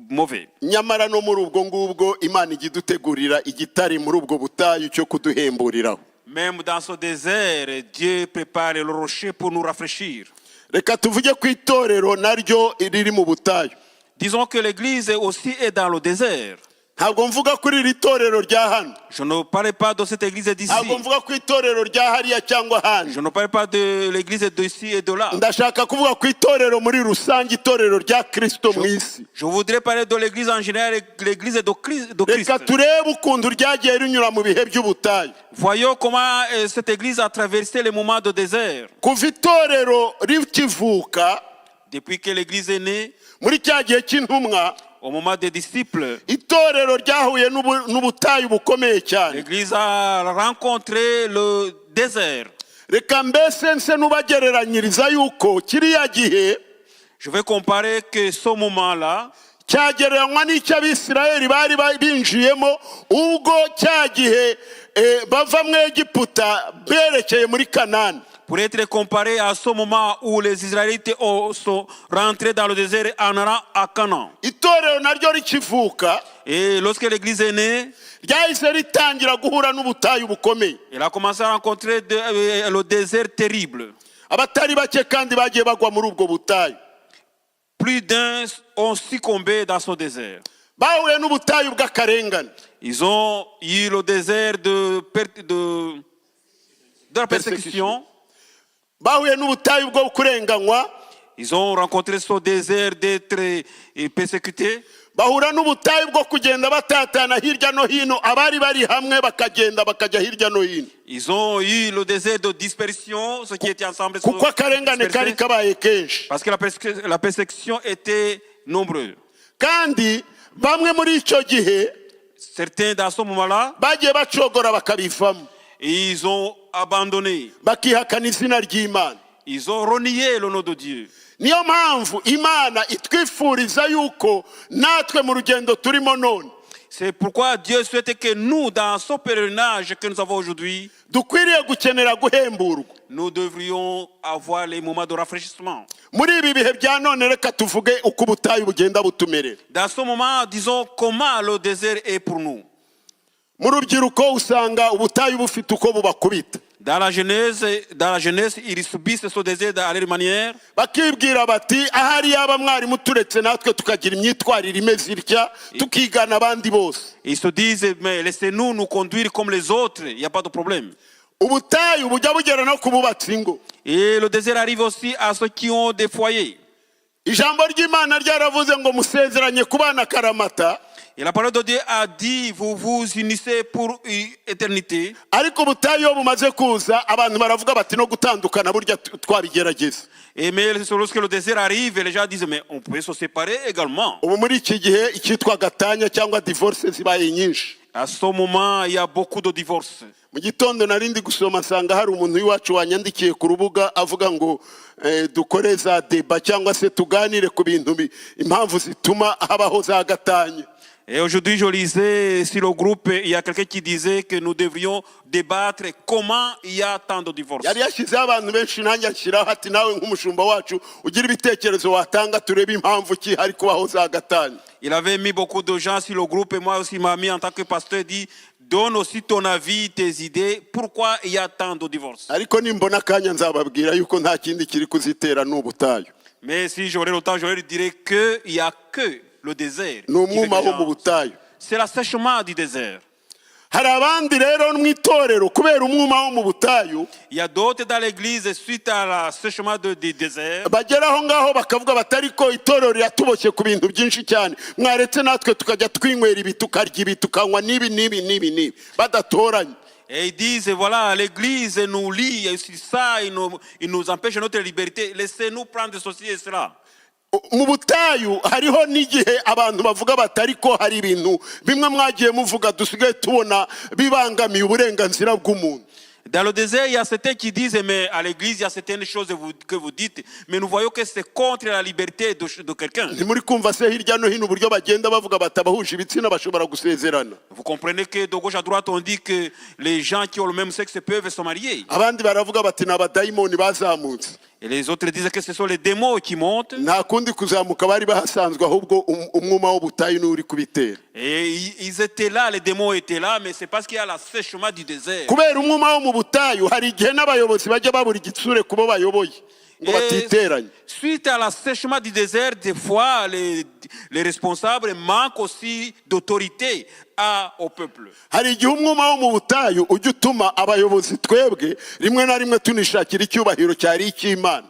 mauvais. Nyamara no muri ubwo ngubwo Imana ijya idutegurira igitari muri ubwo butayu cyo kuduhemburiraho. Même dans ce désert, Dieu prépare le rocher pour nous rafraîchir. Reka tuvuge ku itorero naryo riri mu butayu. Disons que l'église aussi est dans le désert. Ntabwo mvuga kuri iri torero rya hano. Je ne parle pas de cette église d'ici. Ntabwo mvuga ku itorero rya hariya cyangwa hano. Je ne parle pas de l'église d'ici et de là. Ndashaka kuvuga ku itorero muri rusange, itorero rya Kristo mu isi. Je voudrais parler de l'église en général, l'église de Christ. Reka turebe ukuntu ryagiye rinyura mu bihe by'ubutayu. Voyons comment cette église a traversé les moments de désert. Kuva itorero rikivuka, Depuis que l'église est née, muri cya gihe cy'intumwa, au moment des disciples, itorero ryahuye n'ubutayu bukomeye cyane. l'église a rencontré le désert. Reka mbese nse nubagereranyiriza yuko kiriya gihe Je vais comparer que ce moment-là, cyagereranywa n'icy'Abisirayeli bari binjiyemo ubwo cya gihe bava mu Egiputa berekeye muri Kanani. pour être comparé à ce moment où les Israélites sont rentrés dans le désert en allant à Canaan. Itorero naryo rikivuka, Et lorsque l'église est née, ryahise ritangira guhura n'ubutayu bukomeye. elle a commencé à rencontrer le désert terrible. Abatari bake kandi bagiye bagwa muri ubwo butayu. Plus d'un ont succombé dans ce désert. Bahuye n'ubutayu bw'akarengane. Ils ont eu le désert de la persécution. Bahuye n'ubutayu bwo kurenganywa. Ils ont rencontré ce désert d'être persécutés. Bahura n'ubutayu bwo kugenda batatana hirya no hino, abari bari hamwe bakagenda bakajya hirya no hino. Ils ont eu le désert de dispersion, ceux qui étaient ensemble. Kuko akarengane kari kabaye kenshi. Parce que la persécution était nombreuse. Kandi bamwe muri icyo gihe Certains dans ce moment-là, bagiye bacogora bakabivamo, ils ont abandonné. bakihakana izina ry'Imana. Ils ont renié le nom de Dieu. Niyo mpamvu Imana itwifuriza yuko natwe mu rugendo turimo none C'est pourquoi Dieu souhaite que nous, dans ce pèlerinage que nous avons aujourd'hui, dukwiriye gukenera guhemburwa. nous devrions avoir les moments de rafraîchissement. Muri ibi bihe bya none reka tuvuge uko ubutayu bugenda butumerera. Dans ce moment, disons comment le désert est pour nous. Mu rubyiruko usanga ubutayu bufite uko bubakubita. Dans la jeunesse, ils subissent ce désert à leur manière. Bakibwira bati ahari yaba mwarimu turetse natwe tukagira imyitwarire imeze itya tukigana abandi bose. Ils se disent, mais laissez-nous nous conduire comme les autres, il n'y a pas de problème. Ubutayu bujya bugera no kububatsa ingo. Et le désert arrive aussi à ceux qui ont des foyers. Ijambo ry'Imana ryaravuze ngo musezeranye kubana karamata. Et la parole de Dieu a dit, vous vous unissez pour éternité. Ariko ubutayu iyo bumaze kuza abantu baravuga bati no gutandukana burya twabigerageza. Et mais lorsque le désert arrive, les gens disent, mais on peut se séparer également. Ubu muri iki gihe icyitwa gatanya cyangwa divorce zibaye nyinshi. À ce moment, il y a beaucoup de divorces. Mu gitondo narindi gusoma nsanga hari umuntu w'iwacu wanyandikiye ku rubuga avuga ngo dukore za deba cyangwa se tuganire ku bintu impamvu zituma habaho za gatanya. Et aujourd'hui, je lisais sur le groupe, il y a quelqu'un qui disait que nous devrions débattre comment il y a tant de divorces. yari yashyizeho abantu benshi nanjye anshyiraho ati nawe nk'umushumba wacu ugira ibitekerezo watanga turebe impamvu ki hari kubaho za gatanya. Il avait mis beaucoup de gens sur le groupe et moi aussi il m'a mis en tant que pasteur dit donne aussi ton avis, tes idées, pourquoi il y a tant de divorces. Ariko nimbona akanya nzababwira yuko nta kindi kiri kuzitera n'ubutayu. Mais si j'aurais le temps, je leur dirais qu'il n'y a que le désert. Ni umwuma wo mu butayu. C'est l'assèchement du désert. Hari abandi rero mu itorero kubera umwuma wo mu butayu Il y a d'autres dans l'église suite à l'assèchement du désert. bageraho ngaho bakavuga batari ko itorero ryatuboshye ku bintu byinshi cyane, mwaretse natwe tukajya twinywera ibi tukarya ibi tukanywa n'ibi badatoranye. Et ils disent, voilà, l'église nous lie, et ça, il nous empêche notre liberté. Laissez-nous prendre ceci et cela. Mu butayu hariho n'igihe abantu bavuga batari ko hari ibintu bimwe mwagiye muvuga dusigaye tubona bibangamiye uburenganzira bw'umuntu. Dans le désert, il y a certains qui disent, mais à l'église, il y a certaines choses que vous dites, mais nous voyons que c'est contre la liberté de quelqu'un. Ntimuri kumva se hirya no hino uburyo bagenda bavuga batabahuje ibitsina bashobora gusezerana. Vous comprenez que de gauche à droite, on dit que les gens qui ont le même sexe peuvent se marier. Abandi baravuga bati ni abadayimoni bazamutse. Et les autres disent que ce sont les démons qui montent. Nta kundi kuzamuka bari bahasanzwe ahubwo umwuma w'ubutayu n'uri kubitera. Et ils étaient là, les démons étaient là, mais c'est parce qu'il y a l'assèchement du désert. Kubera umwuma wo mu butayu hari igihe n'abayobozi bajya babura igitsure kubo bayoboye ngo batiteranye. Suite à l'assèchement du désert, des fois, les responsables manquent aussi d'autorité au peuple. Hari igihe umwuma wo mu butayu ujya utuma abayobozi twebwe rimwe na rimwe tunishakira icyubahiro cyari icy'Imana.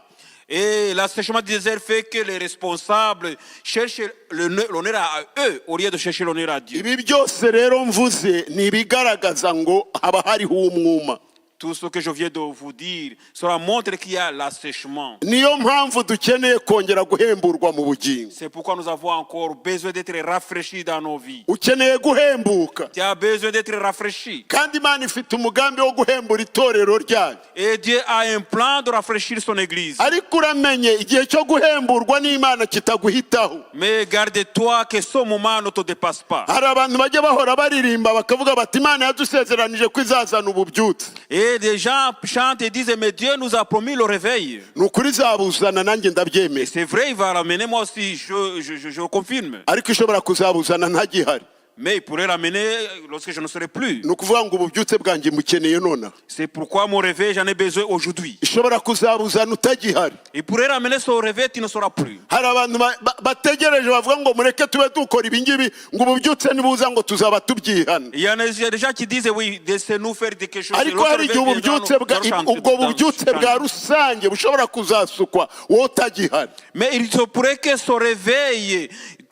Et l'assèchement du désert fait que les responsables cherchent l'honneur à eux au lieu de chercher l'honneur à Dieu. Ibi byose rero mvuze ni ibigaragaza ngo haba hariho umwuma. Tout ce que je viens de vous dire, cela montre qu'il y a l'assèchement. Niyo mpamvu dukeneye kongera guhemburwa mu bugingo. C'est pourquoi nous avons encore besoin d'être rafraîchis dans nos vies. Ukeneye guhembuka. Tu as besoin d'être rafraîchi. Kandi Imana ifite umugambi wo guhembura itorero ryayo. Et Dieu a un plan de rafraîchir son église. Ariko uramenye igihe cyo guhemburwa n'Imana kitaguhitaho. Mais garde-toi que ce moment ne te dépasse pas. Hari abantu bajya bahora baririmba bakavuga bati Imana yadusezeranije ko izazana ububyutse. Et des gens chantent et disent mais Dieu nous a promis le réveil. Nukuri zabuzana nanjye ndabyemeye. C'est vrai, il va ramener, moi aussi je confirme. Ariko ishobora kuzabuzana ntagihari. Mais il pourrait ramener lorsque je ne serai plus. Nukuvuga ngo ububyutse bwanjye mukeneye nona. C'est pourquoi mon réveil j'en ai besoin aujourd'hui. Ishobora kuzabuzana utagihari. Il pourrait ramener son réveil, tu ne seras plus. Hari abantu bategereje bavuga ngo mureke tube dukora ibi ngibi ngo ububyutse nibuza ngo tuzaba tubyihana. Il y a des gens qui disent oui, laissez-nous faire quelque chose. Ariko hari igihe ubwo bubyutse bwa rusange bushobora kuzasukwa wowe utagihari. Mais il se pourrait que son réveil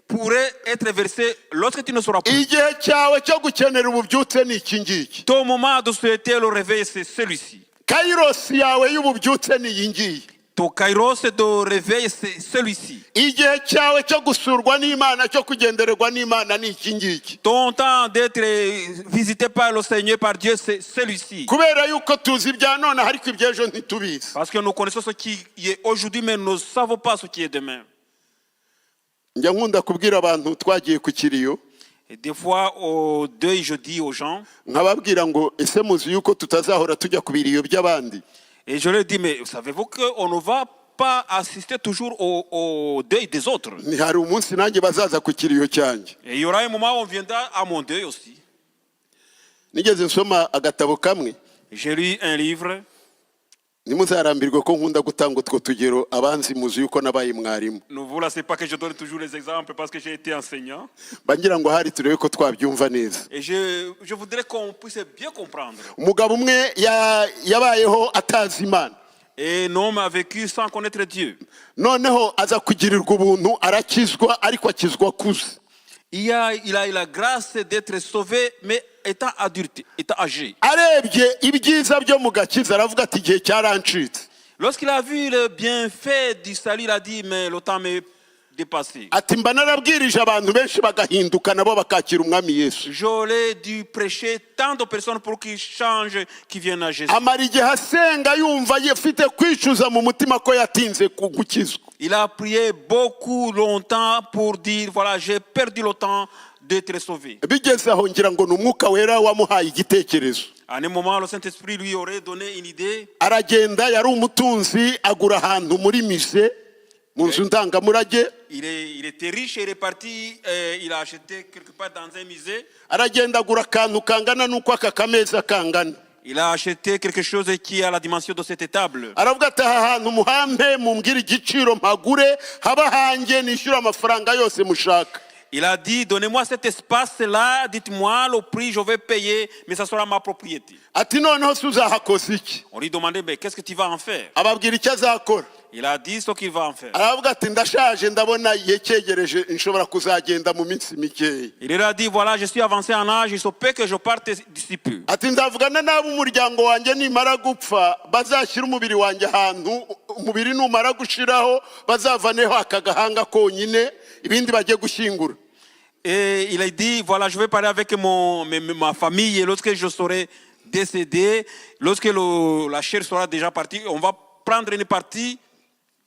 pourrait être versé lorsque tu ne seras plus. Igihe cyawe cyo gukenera ububyutse ni iki ngiki. Ton moment de souhaiter le réveil, c'est celui-ci. Kairos yawe y'ububyutse ni iyi ngiyi. Ton kairos de réveil, c'est celui-ci. Igihe cyawe cyo gusurwa n'Imana cyo kugendererwa n'Imana ni iki ngiki. Ton temps d'être visité par le Seigneur, par Dieu, c'est celui-ci. Kubera yuko tuzi ibya none ariko iby'ejo ntitubizi. Parce que nous connaissons ce qui est aujourd'hui, mais nous ne savons pas ce qui est demain. Njya nkunda kubwira abantu twagiye ku kiriyo. Et des fois, au deuil, je dis aux gens. Nkababwira ngo ese muzi yuko tutazahora tujya ku biriyo by'abandi. Et je leur dis, mais savez-vous qu'on ne va pas assister toujours au deuil des autres? Ni hari umunsi nanjye bazaza ku kiriyo cyanjye. Et il y aura un moment où on viendra à mon deuil aussi. Nigeze nsoma agatabo kamwe. J'ai lu un livre. Nimuzarambirwe ko nkunda gutanga utwo tugero abanzi muzi yuko nabaye mwarimu. Ne vous lassez pas que je donne toujours les exemples parce que j'ai été enseignant. Bangira ngo hari turebe ko twabyumva neza. Et je voudrais qu'on puisse bien comprendre. Umugabo umwe yabayeho atazi Imana. Et un homme a vécu sans connaître Dieu. Noneho aza kugirirwa ubuntu arakizwa ariko akizwa kuze. Il a eu la grâce d'être sauvé, mais étant adulte, étant âgé. Arebye ibyiza byo mu gakiza aravuga ati igihe cyarancitse. Lorsqu'il a vu le bienfait du salut, il a dit, mais le temps m'est dépassé. Ati mba narabwirije abantu benshi bagahinduka nabo bakakira umwami Yesu. J'aurais dû prêcher tant de personnes pour qu'ils changent, qu'ils viennent à Jésus. Amara igihe asenga yumva yifite kwicuza mu mutima ko yatinze gukizwa. Il a prié beaucoup longtemps pour dire, voilà, j'ai perdu le temps d'être sauvé. bigeze aho ngira ngo ni umwuka wera wamuhaye igitekerezo. À un moment, le Saint-Esprit lui aurait donné une idée. Aragenda, yari umutunzi, agura ahantu muri mise mu nzu ndangamurage. Il était riche et il est parti, il a acheté quelque part dans un musée. Aragenda agura akantu kangana n'uko aka kameza kangana. Il a acheté quelque chose qui a la dimension de cette table. Aravuga ati aha hantu muhampe mumbwire igiciro mpagure haba hanjye nishyura amafaranga yose mushaka. Il a dit, donnez-moi cet espace-là, dites-moi le prix, je vais payer, mais ça sera ma propriété. Ati noneho se uzahakoza iki? On lui demandait, mais qu'est-ce que tu vas en faire? Ababwira icyo azakora. Il a dit ce qu'il va en faire. Aravuga ati ndashaje ndabona igihe cyegereje nshobora kuzagenda mu minsi mikeya. Il leur a dit, voilà, je suis avancé en âge, il se peut que je parte d'ici peu. Ati ndavugana n'abo umuryango wanjye nimara gupfa bazashyira umubiri wanjye ahantu umubiri numara gushiraho bazavaneho aka gahanga konyine ibindi bagiye gushyingura. Et il a dit, voilà, je vais parler avec ma famille et lorsque je serai décédé, lorsque la chair sera déjà partie, on va prendre une partie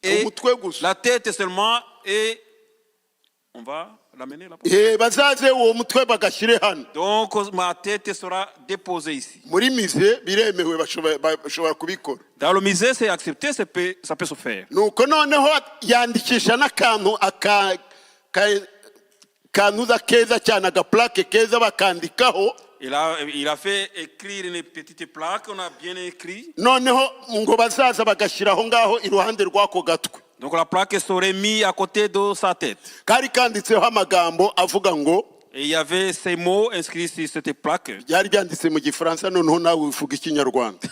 et la tête seulement et on va l'amener là-bas. Bazaze uwo mutwe bagashyire hano. Donc ma tête sera déposée ici. Muri mise biremewe bashobora kubikora. Dans le musée, c'est accepté, ça peut se faire. Nuko noneho yandikisha n'akantu kanuza keza cyane agaplaque keza bakandikaho. Il a fait écrire une petite plaque, on a bien écrit. Noneho ngo bazaza bagashyiraho ngaho iruhande rwako gatwe. Donc la plaque serait mise à côté de sa tête. Kari kanditseho amagambo avuga ngo. Et il y avait ces mots inscrits sur cette plaque. Byari byanditse mu gifaransa noneho nawe uvuga ikinyarwanda.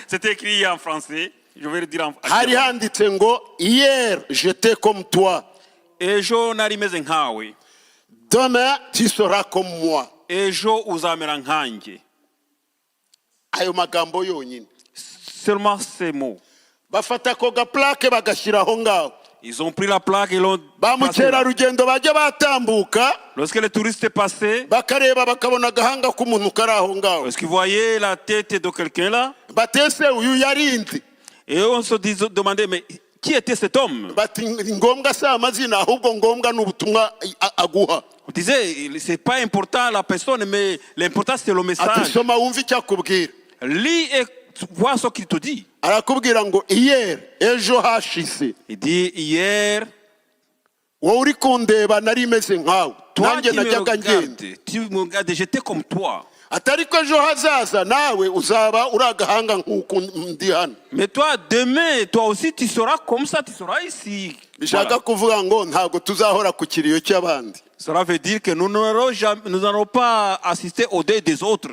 C'était écrit en français. Je vais le dire en français. Hari handitse ngo hier j'étais comme toi. Ejo nari meze nkawe. Demain tu seras comme moi. Ejo uzamera nkanjye. Ayo magambo yonyine. Seulement ces mots. Bafata ko gaplaque bagashyiraho ngaho. Ils ont pris la plaque et l'ont ba mukerarugendo bajya batambuka. Lorsque les touristes passaient, bakareba bakabona agahanga k'umuntu kari aho ngaho. Est-ce qu'ils voyaient la tête de quelqu'un là? Batese uyu yarindi. Et on se demandait, mais qui était cet homme? Bati ngombwa sa amazina ahubwo ngombwa n'ubutumwa aguha. On disait, c'est pas important la personne, mais l'important c'est le message. Ati soma wumva icyo akubwira. Lis et vois ce qu'il te dit. Arakubwira ngo hier ejo hashise. Il dit hier. Wowe uri kundeba nari meze nkawe. Nanjye najyaga ngenda. Tu me regardes, j'étais comme toi. Atariko ejo hazaza nawe uzaba uragahanga nk'uko ndi hano. Mais toi demain, toi aussi tu seras comme ça, tu seras ici. Bishaka kuvuga ngo ntago tuzahora ku kiriyo cy'abandi. Cela veut dire que nous n'allons pas assister au deuil des autres.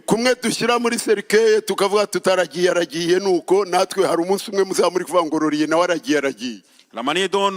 Kumwe dushyira muri serikeye tukavuga tutaragiye aragiye nuko natwe hari umunsi umwe muzamuri kuvuga ngo roriye nawe aragiye. La manière dont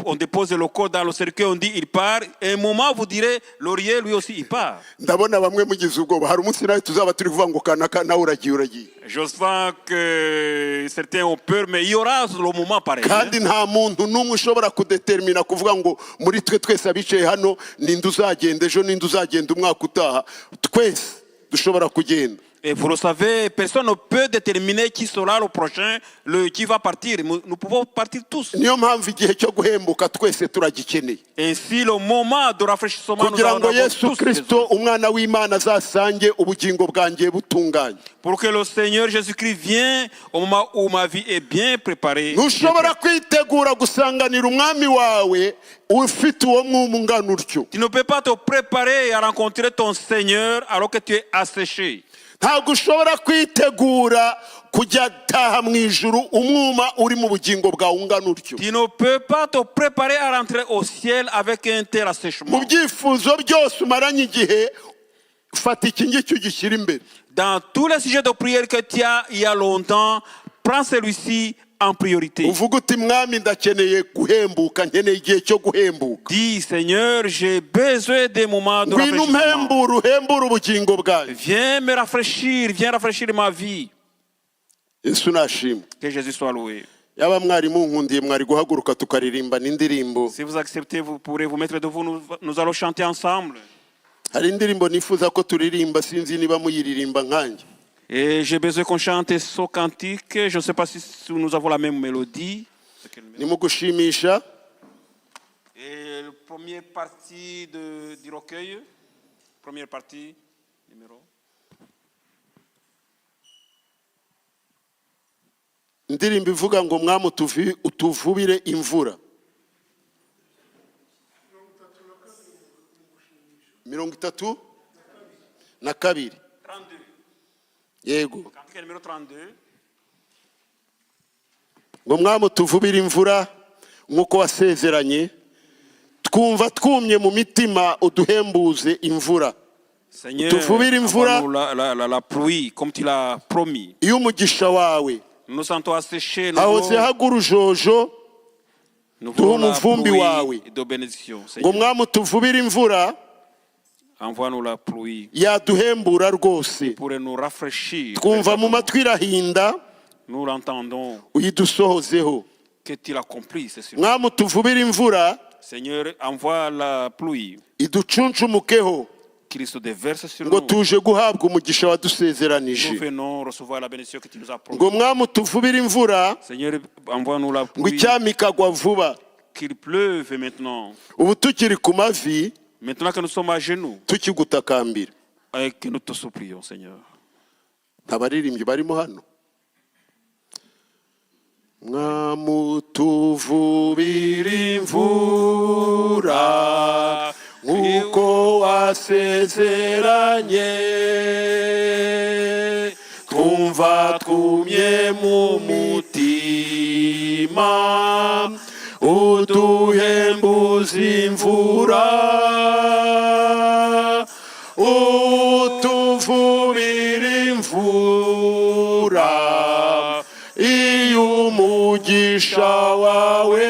on dépose le corps dans le cercueil, on dit il part. Et un moment, vous direz, Laurier, lui aussi, il part. Ndabona bamwe mugize ubwoba hari umunsi nawe tuzaba turi kuvuga ngo kanaka nawe uragiye. Je sens que certains ont peur, mais il y aura le moment pareil. Kandi nta muntu n'umwe ushobora kudetermina kuvuga ngo muri twe twese abicaye hano ninde uzagenda ejo ninde uzagenda umwaka utaha twese dushobora kugenda. Et vous le savez, personne ne peut déterminer qui sera le prochain, qui va partir. Nous pouvons partir tous. Niyo mpamvu igihe cyo guhembuka twese turagikeneye. Ainsi le moment de rafraîchissement nous kugira ngo Yesu tous Kristo umwana w'Imana azasange ubugingo bwanjye butunganye. Pour que le Seigneur Jésus-Christ vienne au moment où ma vie est bien préparée. Ntushobora kwitegura gusanganira umwami wawe ufite uwo mwumungana utyo. Tu ne peux pas te préparer à rencontrer ton Seigneur alors que tu es asséché. Ntabwo ushobora kwitegura kujya taha mu ijuru umwuma uri mu bugingo bwawe ungana utyo. Tu ne peux pas te préparer à rentrer au ciel avec un tel assèchement. Mu byifuzo byose umaranye igihe fata iki ngiki ugishyira imbere. Dans tous les sujets de prière que tu as il y a longtemps, prends celui-ci en priorité. Uvuga uti mwami ndakeneye guhembuka nkeneye igihe cyo guhembuka. Dis Seigneur, j'ai besoin des moments de rafraîchissement. Uhembura ubugingo bwawe. Viens me rafraîchir, viens rafraîchir ma vie. Yesu nashimwe. Que Jésus soit loué. Yaba mwari munkundiye mwari guhaguruka tukaririmba n'indirimbo. Si vous acceptez, vous pourrez vous mettre debout, nous allons chanter ensemble. Hari indirimbo nifuza ko turirimba sinzi niba muyiririmba nkanjye. Et j'ai besoin qu'on chante ce cantique. Je ne sais pas si nous avons la même mélodie. Nimugushimisha. Et le première partie du recueil. Première partie, numéro. indirimbo ivuga ngo mwami utuvubire imvura. 32 yego Cantique numéro 32. ngo mwami utuvubire imvura nk'uko wasezeranye, twumva twumye mu mitima uduhembuze imvura. Seigneur, Utuvubire imvura envoie-nous la pluie comme tu l'as promis. iyo umugisha wawe Nous nous sentons asséchés. hahoze hagura urujojo, Nous duhe voulons la umuvumbi wawe. pluie de bénédiction. ngo Seigneur, mwami utuvubire imvura envoie-nous la pluie yaduhembura rwose, pour nous rafraîchir. twumva mu matwi irahinda Nous l'entendons uyidusohozeho. que tu l'accomplis. C'est sûr. mwami utuvubire imvura Seigneur, envoie la pluie iducuncumukeho, qui se déverse sur ngo nous. tuje guhabwa umugisha wadusezeranije. Nous venons recevoir la bénédiction que tu nous as promis. ngo mwami utuvubire imvura Seigneur, envoie-nous la ngo pluie, icyami ikagwa vuba. qu'il pleuve maintenant. ubu tukiri ku mavi Maintenant que nous sommes à genoux tukigutakambira. et que nous te supplions, Seigneur. abaririmbyi barimo hano. mwami utuvubire imvura nk'uko wasezeranye, twumva twumye mu mutima uduhembuza imvura. utuvubire imvura iyo umugisha wawe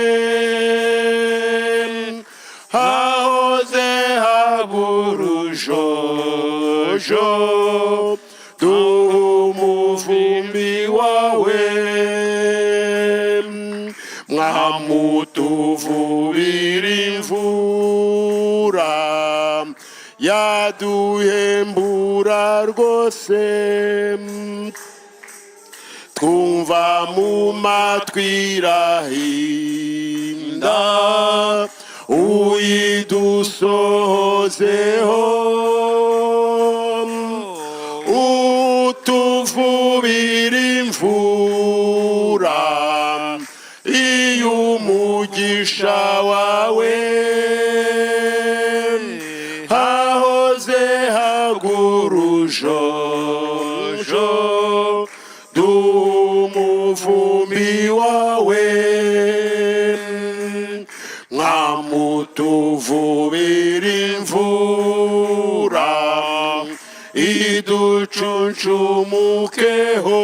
hahoze hagura urujojo, duhe umuvumbi wawe. mwami utuvubire imvura yaduhembura rwose, twumva mu matwi irahinda uyidusohozeho. utuvubire imvura iyo umugisha wawe hahoze hagura urujojo, duhe umuvumbi wawe. mwami utuvubire imvura iducuncumukeho,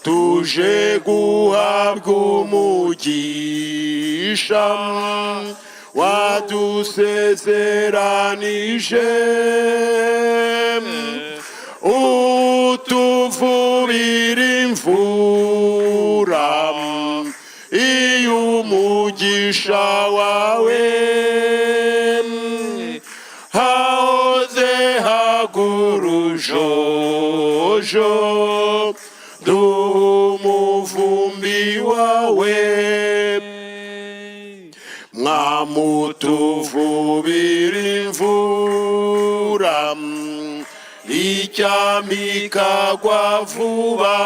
tuje guhabwa umugisha wadusezeranije. utuvubire imvura iyo umugisha wawe hahoze hagura urujojo, duhe umuvumbi wawe. mwami utuvubire imvura icyami ikagwa vuba.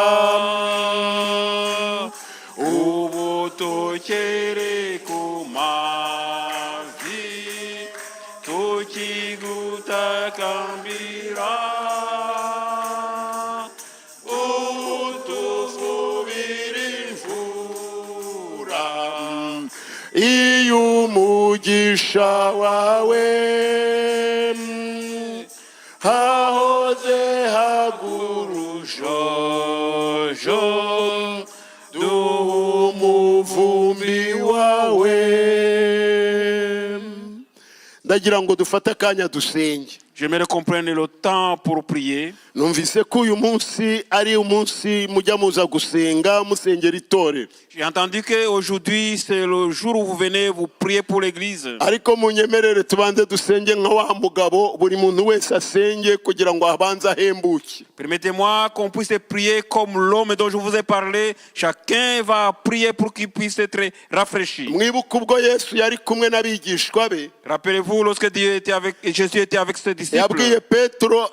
ubu tukiri ku mavi tukigutakambira. utuvubire imvura iyo umugisha wawe hahoze hagura urujojo, duhe umuvumbi wawe. ndagira ngo dufate akanya dusenge. J'aimerais qu'on prenne le temps pour prier. numvise ko uyu munsi ari umunsi mujya muza gusenga musengera itorero, J'ai entendu qu'aujourd'hui, c'est le jour où vous venez vous prier pour l'église. ariko munyemerere tubanze dusenge nka wa mugabo, buri muntu wese asenge kugira ngo abanze ahembuke. Permettez-moi qu'on puisse prier comme l'homme dont je vous ai parlé. Chacun va prier pour qu'il puisse être rafraîchi. Mwibuke ubwo Yesu yari kumwe n'abigishwa be, Rappelez-vous, lorsque Jésus était avec ses disciples, yabwiye Petero,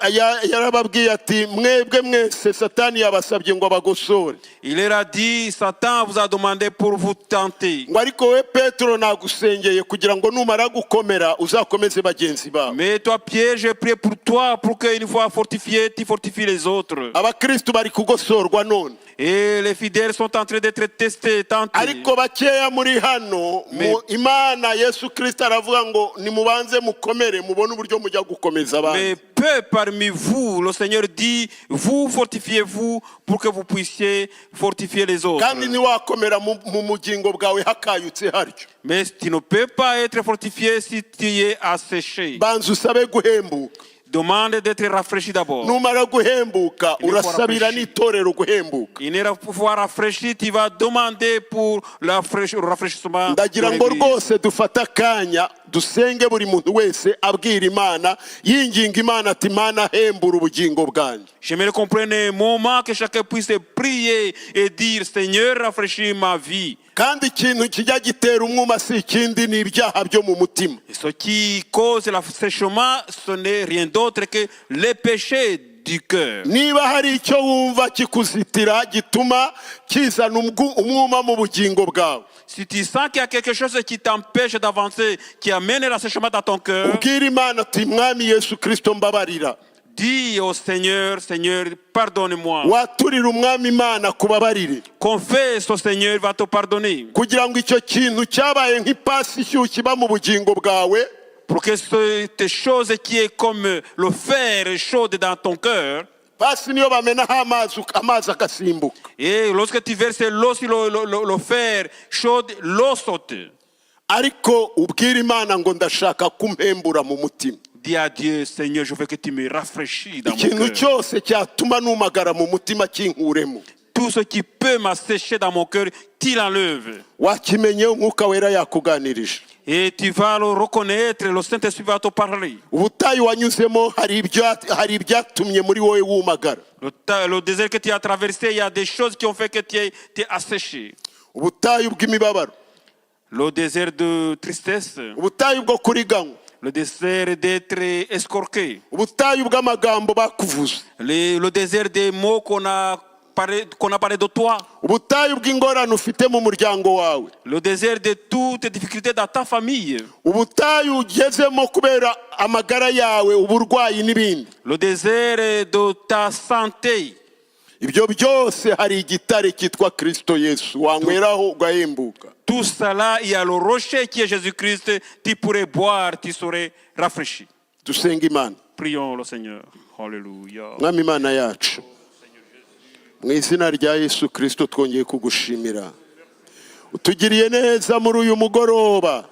yarababwiye ati mwebwe mwese Satani yabasabye ngo abagosore, il leur a dit, Satan vous a demandé pour vous tenter. ngo ariko we Petero nagusengeye kugira ngo numara gukomera uzakomeze bagenzi bawe. Mais toi, Pierre, j'ai prié pour toi pour qu'une fois fortifié, tu fortifies les autres. Abakristo bari kugosorwa none, Et les fidèles sont en train d'être testés, tentés. ariko bakeya muri hano Imana Yesu Kristo aravuga ngo nimubanze mukomere mubone uburyo mujya gukomeza abandi. Mais peu parmi vous, le Seigneur dit, vous fortifiez-vous pour que vous puissiez fortifier les autres. Kandi niwakomera mu mugingo bwawe hakayutse haryo, Mais tu ne peux pas être fortifié si tu es asséché. banza usabe guhembuka. Demande d'être rafraîchi d'abord. Numara guhembuka Il faut urasabira rafraîchir. n'itorero guhembuka. Une fois rafraîchi, tu vas demander pour le rafraîchissement. Ndagira de ngo l'église. rwose dufate akanya dusenge, buri muntu wese abwira Imana, yinginga Imana ati Mana hembura ubugingo bwanjye. J'aimerais qu'on prenne un moment que chacun puisse prier et dire, Seigneur, rafraîchis ma vie. Kandi ikintu kijya gitera umwuma si ikindi, ni ibyaha byo mu mutima. Et ce qui cause l'assèchement, ce n'est rien d'autre que les péchés du cœur. Niba hari icyo wumva kikuzitira gituma kizana umwuma mu bugingo bwawe, Si tu sens qu'il y a quelque chose qui t'empêche d'avancer, qui amène l'assèchement dans ton cœur, ubwira Imana ati Mwami Yesu Kristo mbabarira. dis au Seigneur, Seigneur, pardonne-moi. Waturira Umwami Imana kubabarire, Confesse au Seigneur, il va te pardonner. kugira ngo icyo kintu cyabaye nk'ipasi ishyushye iba mu bugingo bwawe Pour que cette chose qui est comme le fer chaude dans ton cœur, pasi niyo bamenaho amazi agasimbuka. et lorsque tu verses l'eau sur le fer chaude, l'eau saute. Ariko ubwira Imana ngo ndashaka kumpembura mu mutima. Dis à Dieu, Seigneur, je veux que tu me rafraîchisses dans mon Ikintu cœur. cyose cyatuma numagara mu mutima kinkuremo. Tout ce qui peut m'assécher dans mon cœur, tu l'enlèves. Wakimenye Umwuka Wera yakuganirije. Et tu vas le reconnaître, le Saint-Esprit va te parler. Ubutayu wanyuzemo hari ibyatumye muri wowe wumagara. Le désert que tu as traversé, il y a des choses qui ont fait que tu es asséché. Ubutayu bw'imibabaro, Le désert de tristesse, ubutayu bwo kuriganywa, le désert d'être escorqué, ubutayu bw'amagambo bakuvuze, le désert des mots qu'on a parlé de toi, ubutayu bw'ingorane ufite mu muryango wawe, le désert de toutes les difficultés dans ta famille, ubutayu ugezemo kubera amagara yawe, uburwayi n'ibindi. le désert de ta santé. Ibyo byose hari igitare cyitwa Kristo Yesu wanyweraho ugahembuka. Tout cela, il y a le rocher qui est Jésus-Christ. Tu pourrais boire, tu serais rafraîchi. Dusenga Imana. Prions le Seigneur. Alléluia. Mwami Imana yacu, mu izina rya Yesu Kristo twongeye kugushimira, utugiriye neza muri uyu mugoroba.